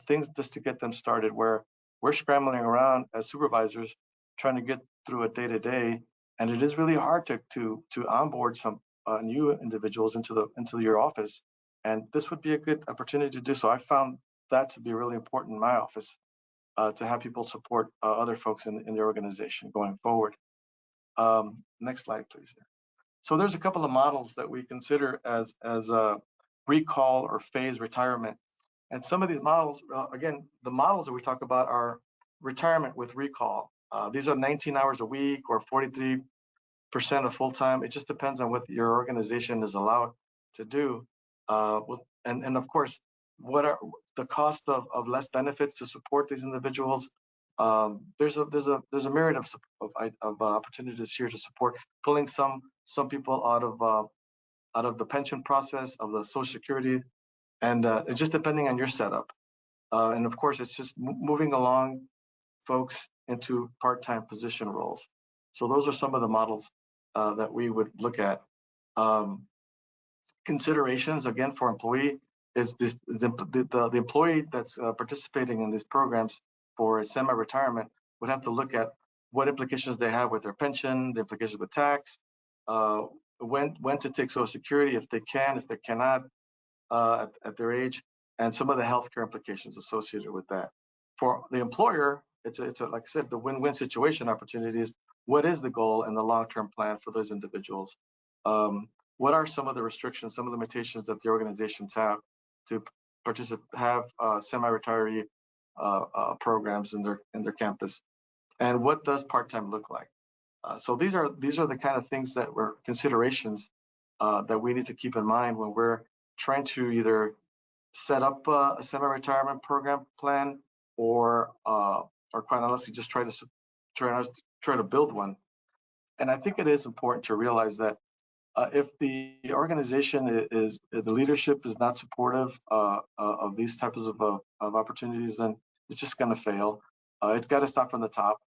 things just to get them started, where we're scrambling around as supervisors trying to get through a day-to-day, and it is really hard to onboard some new individuals into your office, and this would be a good opportunity to do so. I found that to be really important in my office, to have people support other folks in the organization going forward. Next slide, please. So there's a couple of models that we consider as recall or phase retirement. And some of these models, again, the models that we talk about are retirement with recall. These are 19 hours a week or 43% of full-time. It just depends on what your organization is allowed to do. And of course, what are the cost of less benefits to support these individuals? There's a myriad of opportunities here to support, pulling some people out of the pension process, of the Social Security, and it's just depending on your setup. And of course, it's just moving along folks into part-time position roles. So those are some of the models that we would look at. Considerations, again, for employee is the employee that's participating in these programs for semi-retirement would have to look at what implications they have with their pension, the implications with tax, when to take Social Security if they can, if they cannot at their age, and some of the healthcare implications associated with that. For the employer, it's a, like I said, the win-win situation opportunities. What is the goal and the long-term plan for those individuals? What are some of the restrictions, some of the limitations that the organizations have to have semi-retiree programs in their campus? And what does part-time look like? So these are the kind of things that were considerations that we need to keep in mind when we're trying to either set up a semi-retirement program plan or quite honestly just try to build one. And I think it is important to realize that if the organization the leadership is not supportive of these types of opportunities, then it's just going to fail. It's got to start from the top.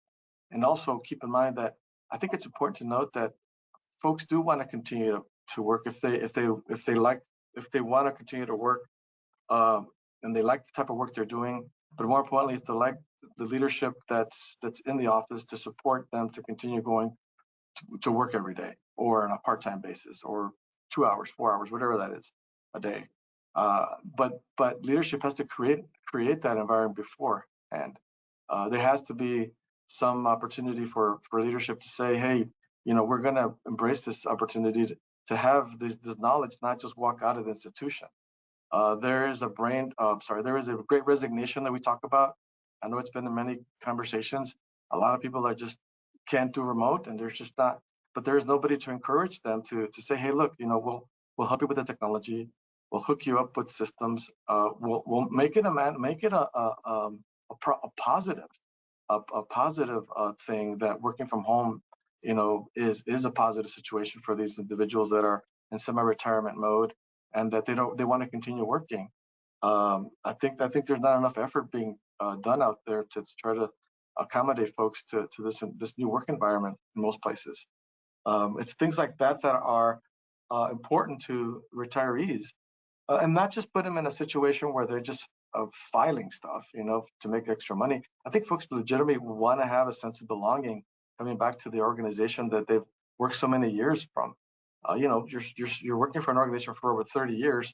And also keep in mind that I think it's important to note that folks do want to continue to work if they want to continue to work, and they like the type of work they're doing. But more importantly, if they like the leadership that's in the office to support them to continue going to work every day, or on a part-time basis, or 2 hours, 4 hours, whatever that is a day. But leadership has to create that environment beforehand. There has to be some opportunity for leadership to say, hey, we're going to embrace this opportunity to have this knowledge, not just walk out of the institution. There is a great resignation that we talk about. I know it's been in many conversations. A lot of people are just can't do remote, and there's just not. But there's nobody to encourage them to say, hey, look, we'll help you with the technology. We'll hook you up with systems. We'll make it a positive thing, that working from home, is a positive situation for these individuals that are in semi-retirement mode, and that they want to continue working. I think there's not enough effort being done out there to try to accommodate folks to this new work environment in most places. It's things like that are important to retirees, and not just put them in a situation where they're just filing stuff, to make extra money. I think folks legitimately want to have a sense of belonging coming back to the organization that they've worked so many years from. You're working for an organization for over 30 years,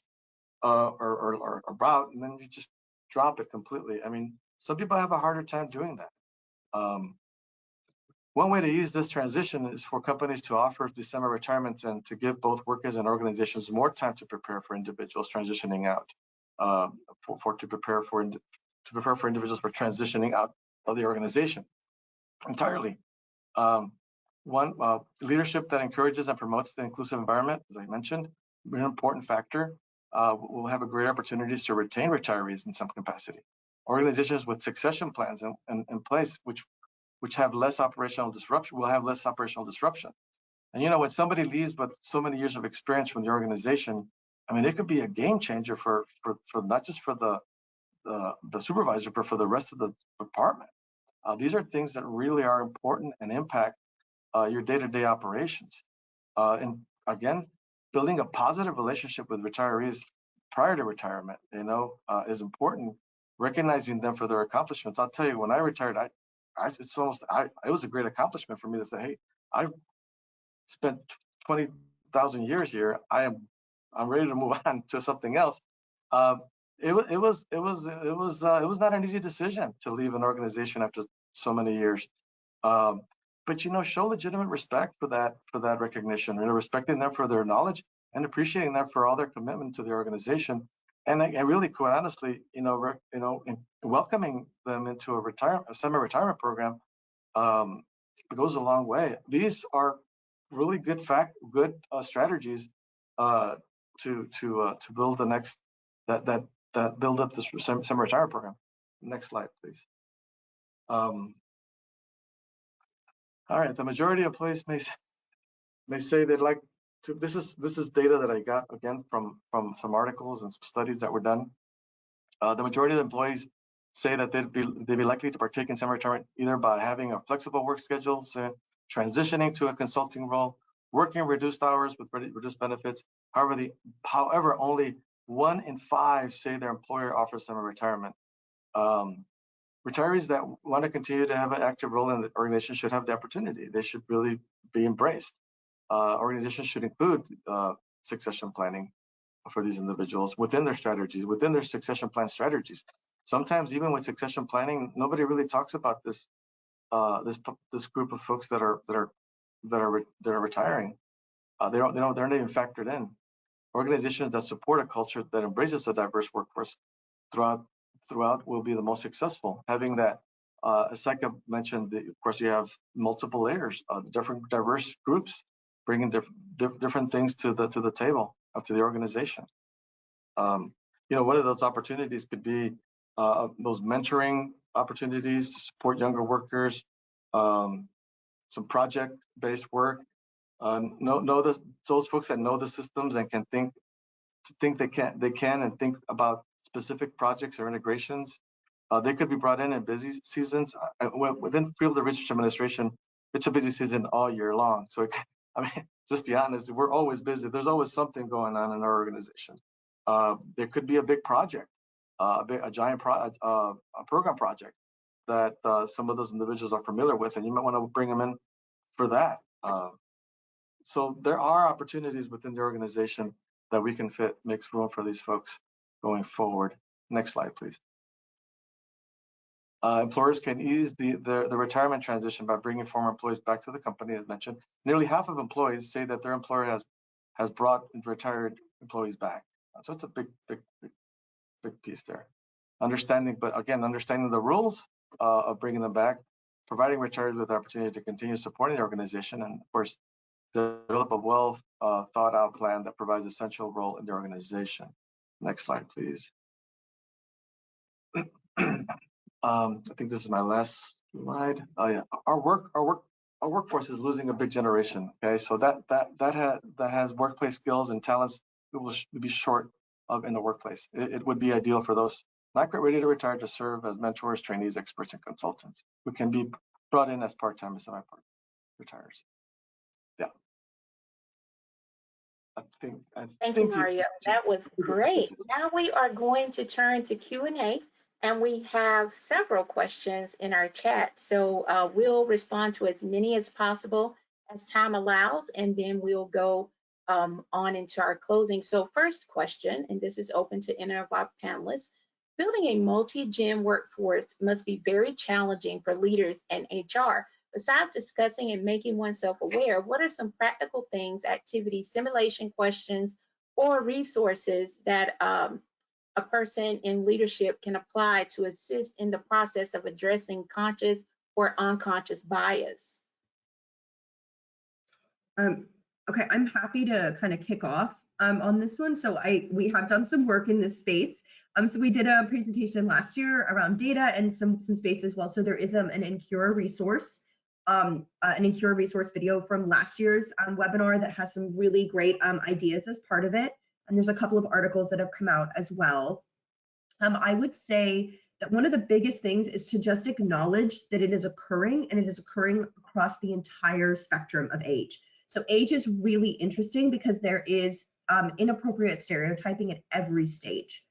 or about, and then you just drop it completely. I mean, some people have a harder time doing that. One way to ease this transition is for companies to offer these semi-retirements and to give both workers and organizations more time to prepare for individuals transitioning out, to prepare for individuals for transitioning out of the organization entirely. One, leadership that encourages and promotes the inclusive environment, as I mentioned, an important factor. Will have a great opportunities to retain retirees in some capacity. Organizations with succession plans in place, which have less operational disruption, will have less operational disruption. And when somebody leaves with so many years of experience from the organization, I mean, it could be a game changer for not just for the supervisor, but for the rest of the department. These are things that really are important and impact your day-to-day operations. And again, building a positive relationship with retirees prior to retirement, is important. Recognizing them for their accomplishments. I'll tell you, when I retired, it was a great accomplishment for me to say, hey, I've spent 20,000 years here. I'm ready to move on to something else. It was not an easy decision to leave an organization after so many years. But show legitimate respect for that recognition, respecting them for their knowledge and appreciating them for all their commitment to the organization. And I really, quite honestly, welcoming them into a semi-retirement program goes a long way. These are really good strategies to build the next that build up this semi-retirement program. Next slide, please. All right, the majority of employees may say they'd like to. This is data that I got again from some articles and some studies that were done. The majority of the employees say that they'd be likely to partake in semi-retirement either by having a flexible work schedule, say, transitioning to a consulting role, working reduced hours with reduced benefits. However, only 1 in 5 say their employer offers semi-retirement. Retirees that want to continue to have an active role in the organization should have the opportunity. They should really be embraced. Organizations should include succession planning for these individuals within their strategies, within their succession plan strategies. Sometimes even with succession planning, nobody really talks about this group of folks that are retiring. They're not even factored in. Organizations that support a culture that embraces a diverse workforce throughout will be the most successful. Having that, as Saiqa mentioned, of course, you have multiple layers, different diverse groups bringing different things to the table, to the organization. One of those opportunities could be those mentoring opportunities to support younger workers, some project-based work. Those folks that know the systems and can think and think about specific projects or integrations. They could be brought in busy seasons. Within field of research administration, it's a busy season all year long. So, just be honest, we're always busy. There's always something going on in our organization. There could be a big project, a giant program project that some of those individuals are familiar with, and you might want to bring them in for that. So there are opportunities within the organization that we can makes room for these folks going forward. Next slide, please. Employers can ease the retirement transition by bringing former employees back to the company, as mentioned. Nearly half of employees say that their employer has brought retired employees back. So it's a big piece there. Understanding the rules of bringing them back, providing retirees with the opportunity to continue supporting the organization, and of course, develop a well thought out plan that provides a central role in the organization. Next slide, please. I think this is my last slide. Oh yeah, our workforce is losing a big generation. Okay, so that has workplace skills and talents that will be short of in the workplace. It would be ideal for those not quite ready to retire to serve as mentors, trainees, experts, and consultants who can be brought in as part-time and semi-part retires. Yeah. Thank you, Mario. That was great. Now we are going to turn to Q&A, and we have several questions in our chat. So we'll respond to as many as possible as time allows, and then we'll go on into our closing. So first question, and this is open to any of our panelists. Building a multi-gen workforce must be very challenging for leaders and HR. Besides discussing and making oneself aware, what are some practical things, activities, simulation questions, or resources that a person in leadership can apply to assist in the process of addressing conscious or unconscious bias? Okay, I'm happy to kind of kick off on this one. So we have done some work in this space. So we did a presentation last year around data and some space as well. So there is an NCURA resource, an NCURA resource video from last year's webinar that has some really great ideas as part of it. And there's a couple of articles that have come out as well. I would say that one of the biggest things is to just acknowledge that it is occurring, and it is occurring across the entire spectrum of age. So age is really interesting because there is inappropriate stereotyping at every stage.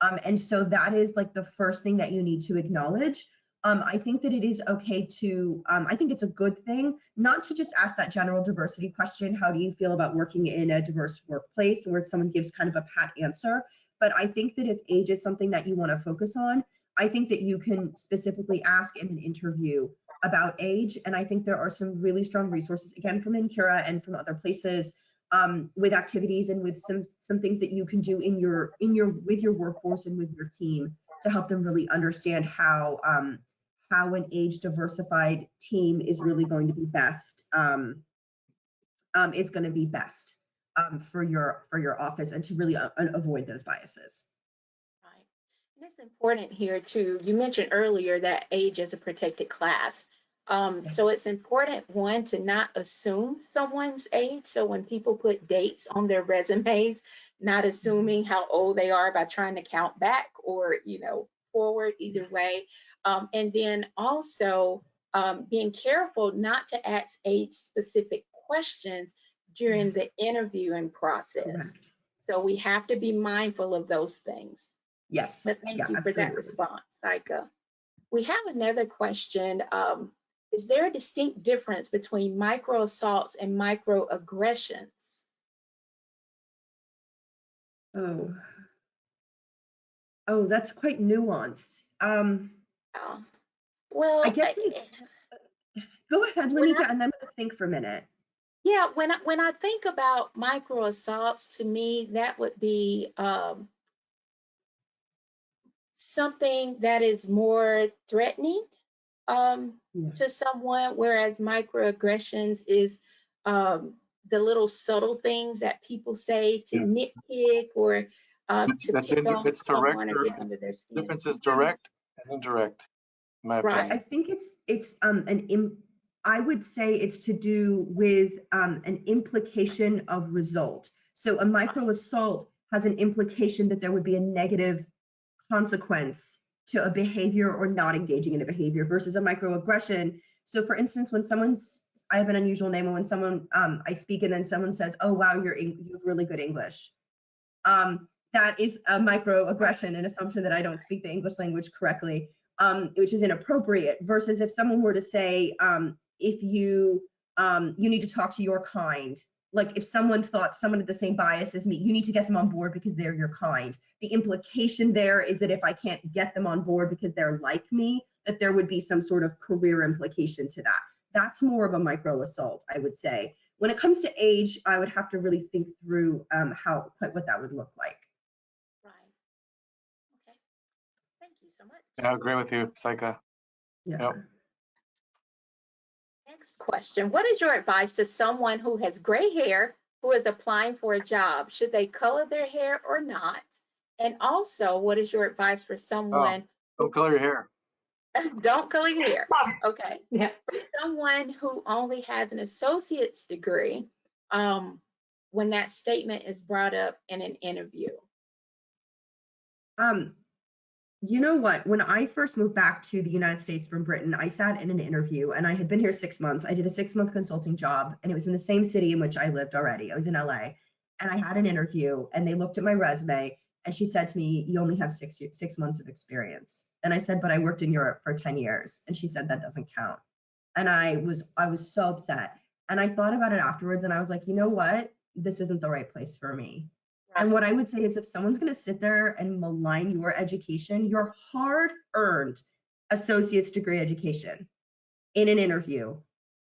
And so that is like the first thing that you need to acknowledge. I think that it is okay to, I think it's a good thing not to just ask that general diversity question, how do you feel about working in a diverse workplace, where someone gives kind of a pat answer. But I think that if age is something that you want to focus on, I think that you can specifically ask in an interview about age. And I think there are some really strong resources, again, from NCURA and from other places, with activities and with some things that you can do with your workforce and with your team to help them really understand how an age diversified team is really going to be best for your office, and to really avoid those biases. Right. And it's important here too. You mentioned earlier that age is a protected class. So it's important, one, to not assume someone's age. So when people put dates on their resumes, not assuming how old they are by trying to count back or, forward, either way. And then also being careful not to ask age-specific questions during the interviewing process. Correct. So we have to be mindful of those things. Yes. But thank you for absolutely. that response, Saiqa. We have another question. Is there a distinct difference between microassaults and microaggressions? Oh, that's quite nuanced. Well, I guess go ahead, Laneika, and then think for a minute. Yeah, when I think about microassaults, to me, that would be something that is more threatening to someone, whereas microaggressions is the little subtle things that people say to nitpick or to pick on someone or get under their skin. The difference is direct and indirect, in my opinion. I think it's I would say it's to do with an implication of result. So a microassault has an implication that there would be a negative consequence to a behavior or not engaging in a behavior, versus a microaggression. So for instance, when I have an unusual name, and when someone, I speak and then someone says, oh, wow, you have really good English. That is a microaggression, an assumption that I don't speak the English language correctly, which is inappropriate, versus if someone were to say, if you need to talk to your kind. Like if someone thought someone had the same bias as me, you need to get them on board because they're your kind. The implication there is that if I can't get them on board because they're like me, that there would be some sort of career implication to that. That's more of a micro assault, I would say. When it comes to age, I would have to really think through what that would look like. Right. Okay. Thank you so much. Yeah, I agree with you, Saiqa. Yeah. Yep. Next question. What is your advice to someone who has gray hair who is applying for a job? Should they color their hair or not? And also, what is your advice for someone? Don't color your hair. Don't color your hair. Okay. Yeah. For someone who only has an associate's degree, when that statement is brought up in an interview. You know what? When I first moved back to the United States from Britain, I sat in an interview, and I had been here 6 months. I did a 6-month consulting job, and it was in the same city in which I lived already. I was in LA, and I had an interview, and they looked at my resume, and she said to me, you only have 6 months of experience. And I said, but I worked in Europe for 10 years. And she said, that doesn't count. And I was so upset. And I thought about it afterwards, and I was like, you know what? This isn't the right place for me. And what I would say is, if someone's going to sit there and malign your education, your hard-earned associate's degree education in an interview,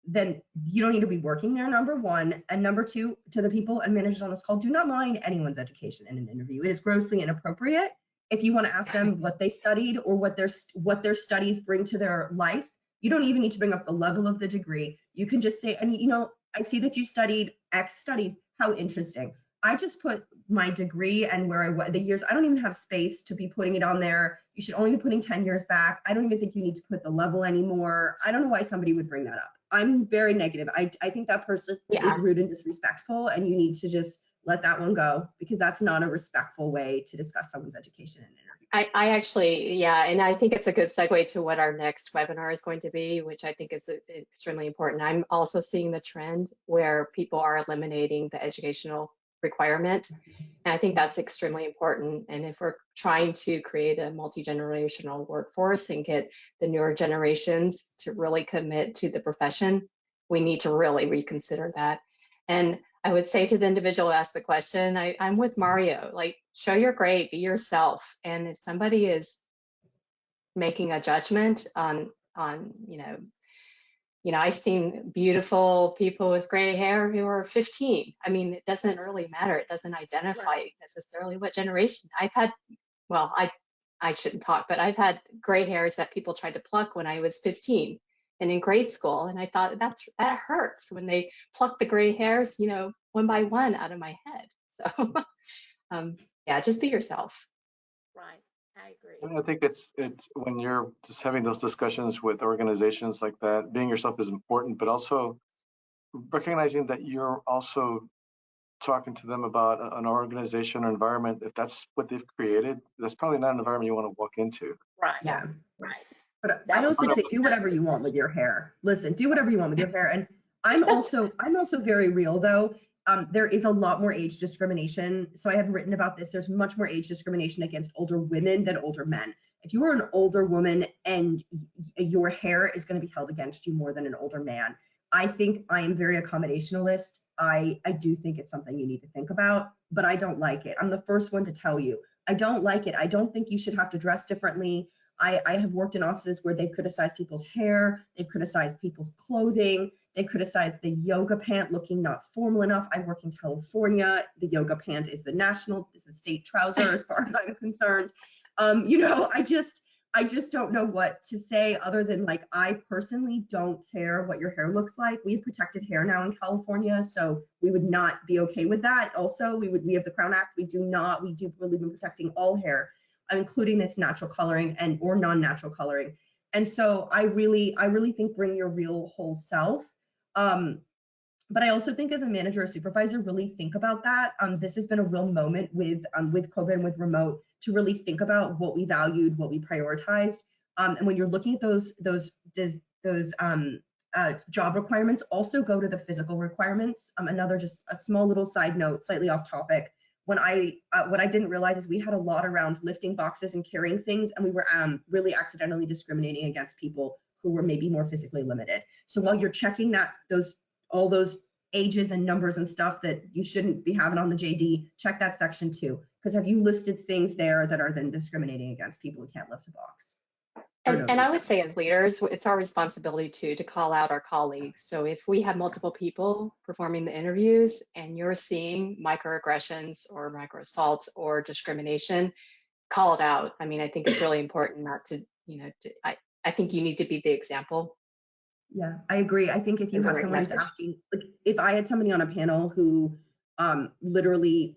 then you don't need to be working there, number one. And number two, to the people and managers on this call, do not malign anyone's education in an interview. It is grossly inappropriate. If you want to ask them what they studied or what their studies bring to their life, you don't even need to bring up the level of the degree. You can just say, I see that you studied X studies. How interesting. I just put my degree and where I was, the years. I don't even have space to be putting it on there. You should only be putting 10 years back. I don't even think you need to put the level anymore. I don't know why somebody would bring that up. I'm very negative. I think that person is rude and disrespectful, and you need to just let that one go, because that's not a respectful way to discuss someone's education in an interview. I actually, yeah, and I think it's a good segue to what our next webinar is going to be, which I think is extremely important. I'm also seeing the trend where people are eliminating the educational requirement. And I think that's extremely important. And if we're trying to create a multi-generational workforce and get the newer generations to really commit to the profession, we need to really reconsider that. And I would say to the individual who asked the question, I'm with Mario, like, show your grade, be yourself. And if somebody is making a judgment on I've seen beautiful people with gray hair who are 15. I mean, it doesn't really matter. It doesn't identify necessarily what generation. I've had, well, I shouldn't talk, but I've had gray hairs that people tried to pluck when I was 15 and in grade school. And I thought that hurts when they pluck the gray hairs, one by one out of my head. So yeah, just be yourself. Right. I agree. And I think it's when you're just having those discussions with organizations like that, being yourself is important, but also recognizing that you're also talking to them about an organization or environment. If that's what they've created, that's probably not an environment you want to walk into. Right. Yeah. Right. But I also say do whatever you want with your hair. Listen, do whatever you want with your hair. And I'm also very real though. There is a lot more age discrimination. So I have written about this. There's much more age discrimination against older women than older men. If you are an older woman and your hair is going to be held against you more than an older man, I think I am very accommodationalist. I do think it's something you need to think about, but I don't like it. I'm the first one to tell you, I don't like it. I don't think you should have to dress differently. I have worked in offices where they've criticized people's hair, they've criticized people's clothing, they criticized the yoga pant looking not formal enough. I work in California. The yoga pant is the state trouser as far as I'm concerned. I just don't know what to say other than like, I personally don't care what your hair looks like. We have protected hair now in California, so we would not be okay with that. Also, we have the Crown Act. We do believe in protecting all hair, including this natural coloring or non-natural coloring. And so I really think bring your real whole self. But I also think as a manager or supervisor, really think about that. This has been a real moment with COVID and with remote to really think about what we valued, what we prioritized. And when you're looking at those job requirements, also go to the physical requirements. Another just a small little side note, slightly off topic. What I didn't realize is we had a lot around lifting boxes and carrying things, and we were really accidentally discriminating against people who were maybe more physically limited. So while you're checking all those ages and numbers and stuff that you shouldn't be having on the JD, check that section too, because have you listed things there that are then discriminating against people who can't lift a box? And I would say as leaders, it's our responsibility to call out our colleagues. So if we have multiple people performing the interviews and you're seeing microaggressions or microassaults or discrimination, call it out. I mean, I think it's really important not to, I think you need to be the example. Yeah, I agree. I think if you have someone who's asking, like if I had somebody on a panel who literally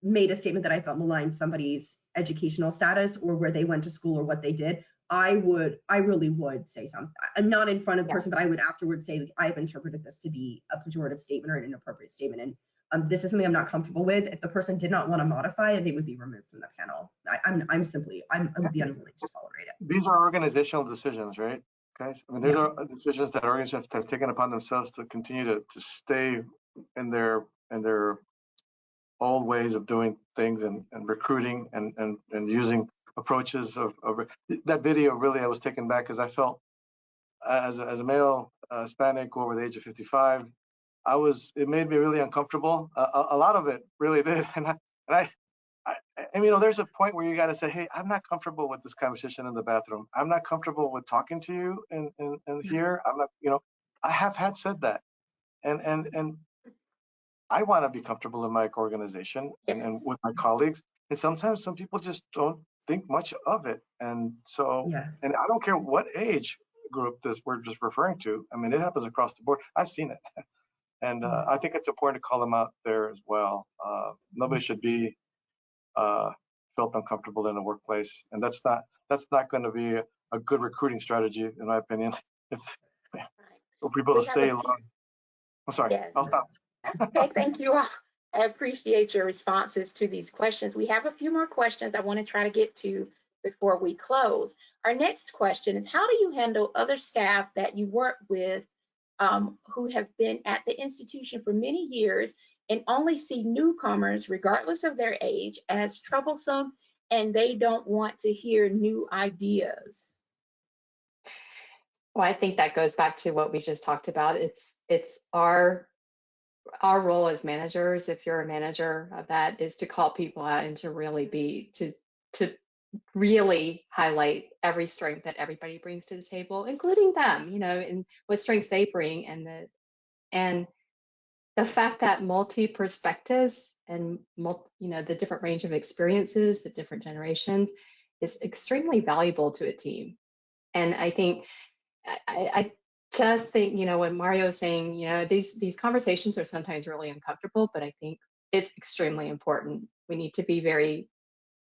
made a statement that I felt maligned somebody's educational status or where they went to school or what they did, I really would say something. I'm not in front of the person, but I would afterwards say, like, I've interpreted this to be a pejorative statement or an inappropriate statement. And this is something I'm not comfortable with. If the person did not want to modify it, they would be removed from the panel. I would be unwilling to tolerate it. These are organizational decisions, right, guys? I mean, these are decisions that organizations have taken upon themselves to continue to stay in their old ways of doing things and recruiting and using approaches of that video. Really, I was taken back because I felt as a male Hispanic over the age of 55, it made me really uncomfortable. A lot of it really did, and I mean, there's a point where you got to say, hey, I'm not comfortable with this conversation in the bathroom. I'm not comfortable with talking to you in here. I'm not, I have had said that, and I want to be comfortable in my organization and with my colleagues. And sometimes some people just don't think much of it. And so, and I don't care what age group we're just referring to. I mean, it happens across the board. I've seen it. And I think it's important to call them out there as well. Nobody should be felt uncomfortable in a workplace. And that's not going to be a good recruiting strategy, in my opinion, for people to stay long. I'm sorry, I'll stop. Okay, thank you all. I appreciate your responses to these questions. We have a few more questions I want to try to get to before we close. Our next question is, how do you handle other staff that you work with who have been at the institution for many years and only see newcomers, regardless of their age, as troublesome, and they don't want to hear new ideas? Well, I think that goes back to what we just talked about. It's our role as managers, if you're a manager of that, is to call people out and to really to really highlight every strength that everybody brings to the table, including them, and what strengths they bring, and the fact that multi-perspectives and the different range of experiences, the different generations, is extremely valuable to a team. And I think I just think, when Mario is saying, these conversations are sometimes really uncomfortable, but I think it's extremely important. We need to be very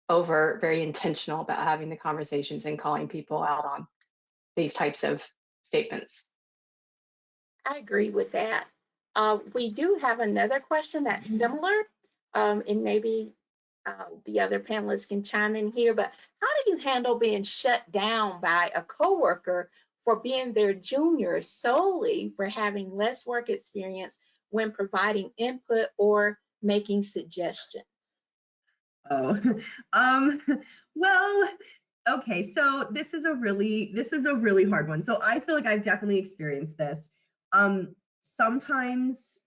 intentional about having the conversations and calling people out on these types of statements. I agree with that. We do have another question that's similar, and maybe the other panelists can chime in here, but how do you handle being shut down by a coworker for being their junior solely for having less work experience when providing input or making suggestions? Oh, well, okay, so this is a really hard one. So I feel like I've definitely experienced this. Sometimes,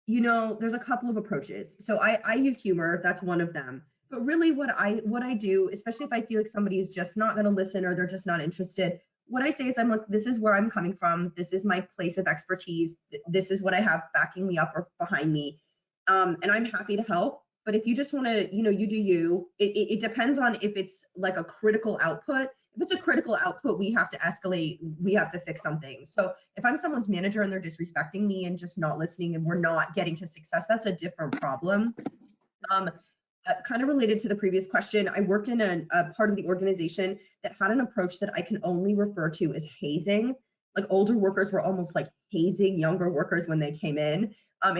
there's a couple of approaches. So I use humor, that's one of them. But really what I do, especially if I feel like somebody is just not going to listen or they're just not interested, what I say is I'm like, this is where I'm coming from. This is my place of expertise. This is what I have backing me up or behind me. And I'm happy to help. But if you just want to, you do you. It depends on if it's like a critical output. If it's a critical output, we have to escalate. We have to fix something. So if I'm someone's manager and they're disrespecting me and just not listening and we're not getting to success, that's a different problem. Kind of related to the previous question, I worked in a part of the organization that had an approach that I can only refer to as hazing. Like older workers were almost like hazing younger workers when they came in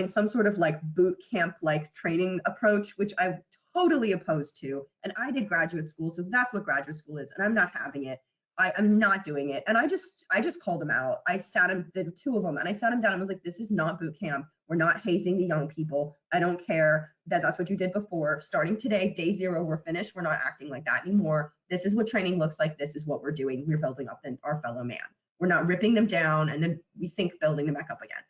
some sort of like boot camp like training approach, which I'm totally opposed to. And I did graduate school, so that's what graduate school is, and I'm not having it. I'm not doing it. And I just called them out. I sat him, the two of them, and I sat him down and was like, this is not boot camp. We're not hazing the young people. I don't care that that's what you did before. Starting today, day 0, we're finished. We're not acting like that anymore. This is what training looks like. This is what we're doing. We're building up our fellow man. We're not ripping them down and then we think building them back up again.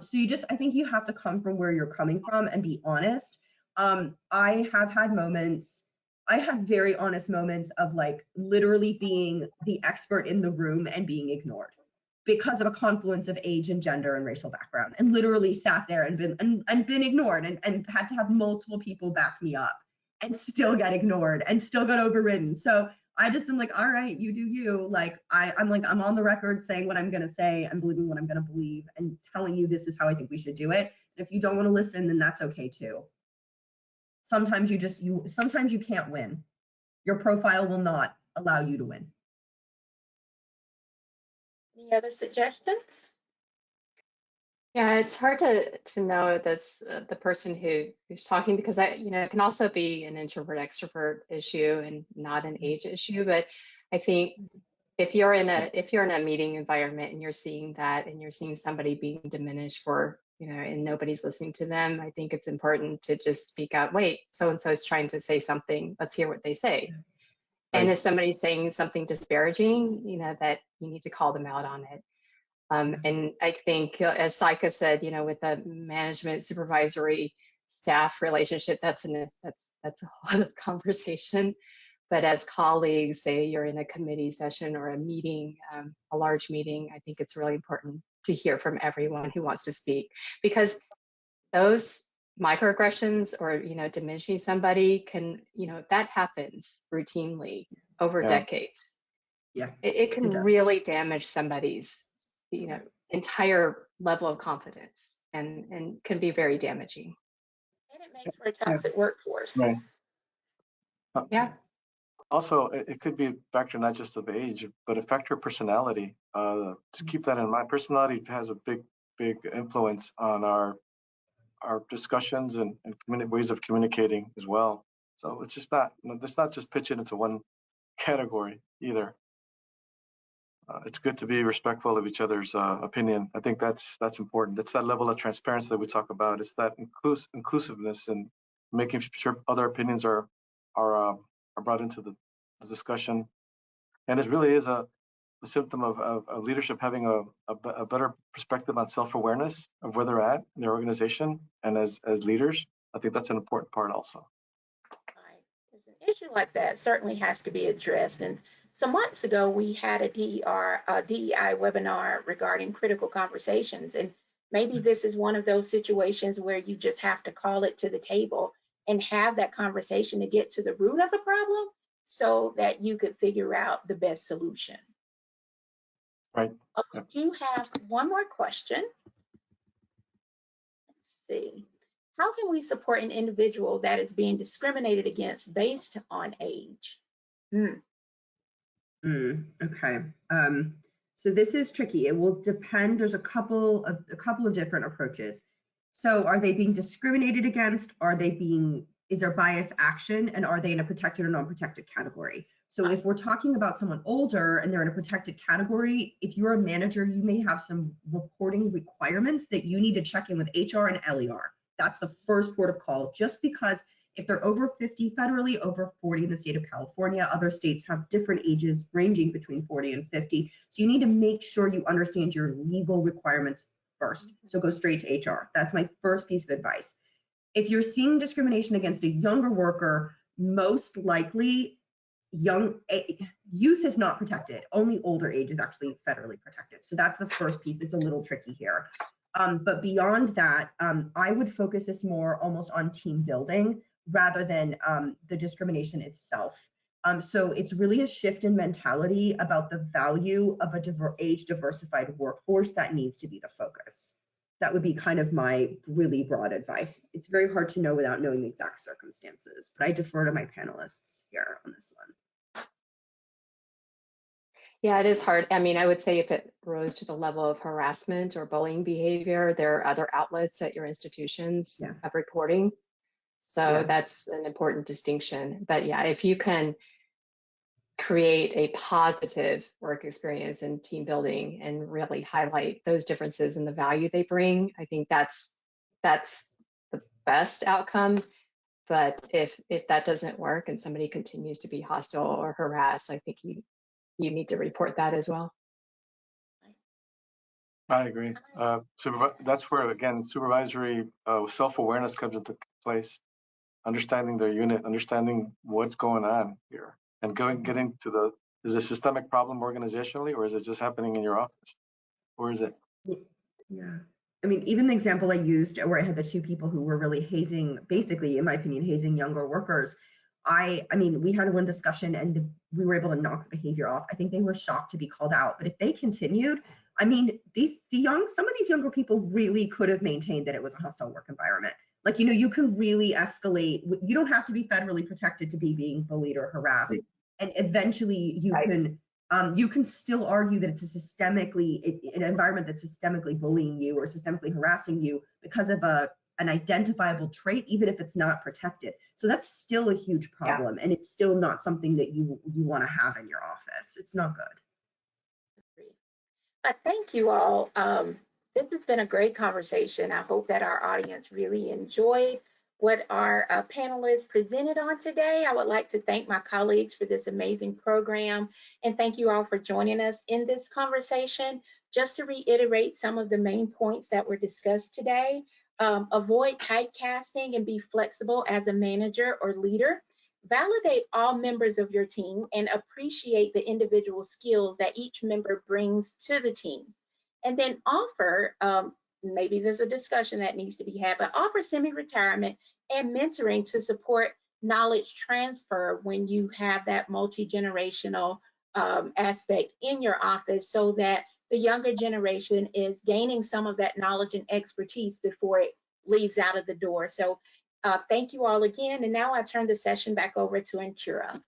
So I think you have to come from where you're coming from and be honest. I have had moments, I had very honest moments of like literally being the expert in the room and being ignored because of a confluence of age and gender and racial background, and literally sat there and been ignored and had to have multiple people back me up and still get ignored and still got overridden. So I just am like, all right, you do you. Like I'm on the record saying what I'm gonna say and believing what I'm gonna believe and telling you this is how I think we should do it. And if you don't want to listen, then that's okay too. Sometimes sometimes you can't win. Your profile will not allow you to win. Any other suggestions? Yeah, it's hard to know that's the person who's talking, because it can also be an introvert extrovert issue and not an age issue. But I think if you're in a meeting environment and you're seeing that and you're seeing somebody being diminished for and nobody's listening to them, I think it's important to just speak out. Wait, so and so is trying to say something. Let's hear what they say. Right. And if somebody's saying something disparaging, that you need to call them out on it. And I think, as Saiqa said, with the management supervisory staff relationship, that's a whole other conversation. But as colleagues, say you're in a committee session or a meeting, a large meeting, I think it's really important to hear from everyone who wants to speak, because those microaggressions or diminishing somebody can that happens routinely over decades. Yeah, it can really damage somebody's entire level of confidence and can be very damaging. And it makes for a toxic workforce. Right. Yeah. Also, it could be a factor not just of age, but a factor of personality. Just keep that in mind. Personality has a big influence on our discussions and ways of communicating as well. So it's just not, it's not just pitching into one category either. It's good to be respectful of each other's opinion. I think that's important. It's that level of transparency that we talk about. It's that inclusiveness and making sure other opinions are brought into the discussion. And it really is a symptom of leadership having a better perspective on self-awareness of where they're at in their organization and as leaders. I think that's an important part also. Right. It's an issue like that certainly has to be addressed. And some months ago, we had a DEI webinar regarding critical conversations. And maybe this is one of those situations where you just have to call it to the table and have that conversation to get to the root of the problem so that you could figure out the best solution. Right. We do have one more question. Let's see. How can we support an individual that is being discriminated against based on age? Okay. So this is tricky. It will depend. There's a couple of different approaches. So are they being discriminated against? Is there bias action? And are they in a protected or non-protected category? So if we're talking about someone older and they're in a protected category, if you're a manager, you may have some reporting requirements that you need to check in with HR and LER. That's the first port of call, just because if they're over 50 federally, over 40 in the state of California, other states have different ages ranging between 40 and 50. So you need to make sure you understand your legal requirements first. So go straight to HR. That's my first piece of advice. If you're seeing discrimination against a younger worker, most likely youth is not protected. Only older age is actually federally protected. So that's the first piece that's a little tricky here. But beyond that, I would focus this more almost on team building rather than the discrimination itself. So it's really a shift in mentality about the value of a age-diversified workforce that needs to be the focus. That would be kind of my really broad advice. It's very hard to know without knowing the exact circumstances, but I defer to my panelists here on this one. Yeah, it is hard. I mean, I would say if it rose to the level of harassment or bullying behavior, there are other outlets at your institutions of reporting. So that's an important distinction. But yeah, if you can create a positive work experience and team building and really highlight those differences and the value they bring, I think that's the best outcome. But if that doesn't work and somebody continues to be hostile or harassed, I think you need to report that as well. I agree. That's where, again, supervisory self-awareness comes into place. Understanding their unit, understanding what's going on here, and getting to is it a systemic problem organizationally, or is it just happening in your office? Or is it? Yeah. I mean, even the example I used where I had the two people who were really hazing, basically, in my opinion, hazing younger workers. I mean, we had one discussion and we were able to knock the behavior off. I think they were shocked to be called out, but if they continued, I mean, some of these younger people really could have maintained that it was a hostile work environment. Like, you can really escalate. You don't have to be federally protected to be being bullied or harassed. Right. And eventually you can still argue that it's an environment that's systemically bullying you or systemically harassing you because of an identifiable trait, even if it's not protected. So that's still a huge problem. And it's still not something that you want to have in your office. It's not good. Thank you all. This has been a great conversation. I hope that our audience really enjoyed what our panelists presented on today. I would like to thank my colleagues for this amazing program, and thank you all for joining us in this conversation. Just to reiterate some of the main points that were discussed today, avoid typecasting and be flexible as a manager or leader. Validate all members of your team and appreciate the individual skills that each member brings to the team. And then offer, maybe there's a discussion that needs to be had, but offer semi-retirement and mentoring to support knowledge transfer when you have that multi-generational aspect in your office, so that the younger generation is gaining some of that knowledge and expertise before it leaves out of the door. So thank you all again. And now I turn the session back over to NCURA.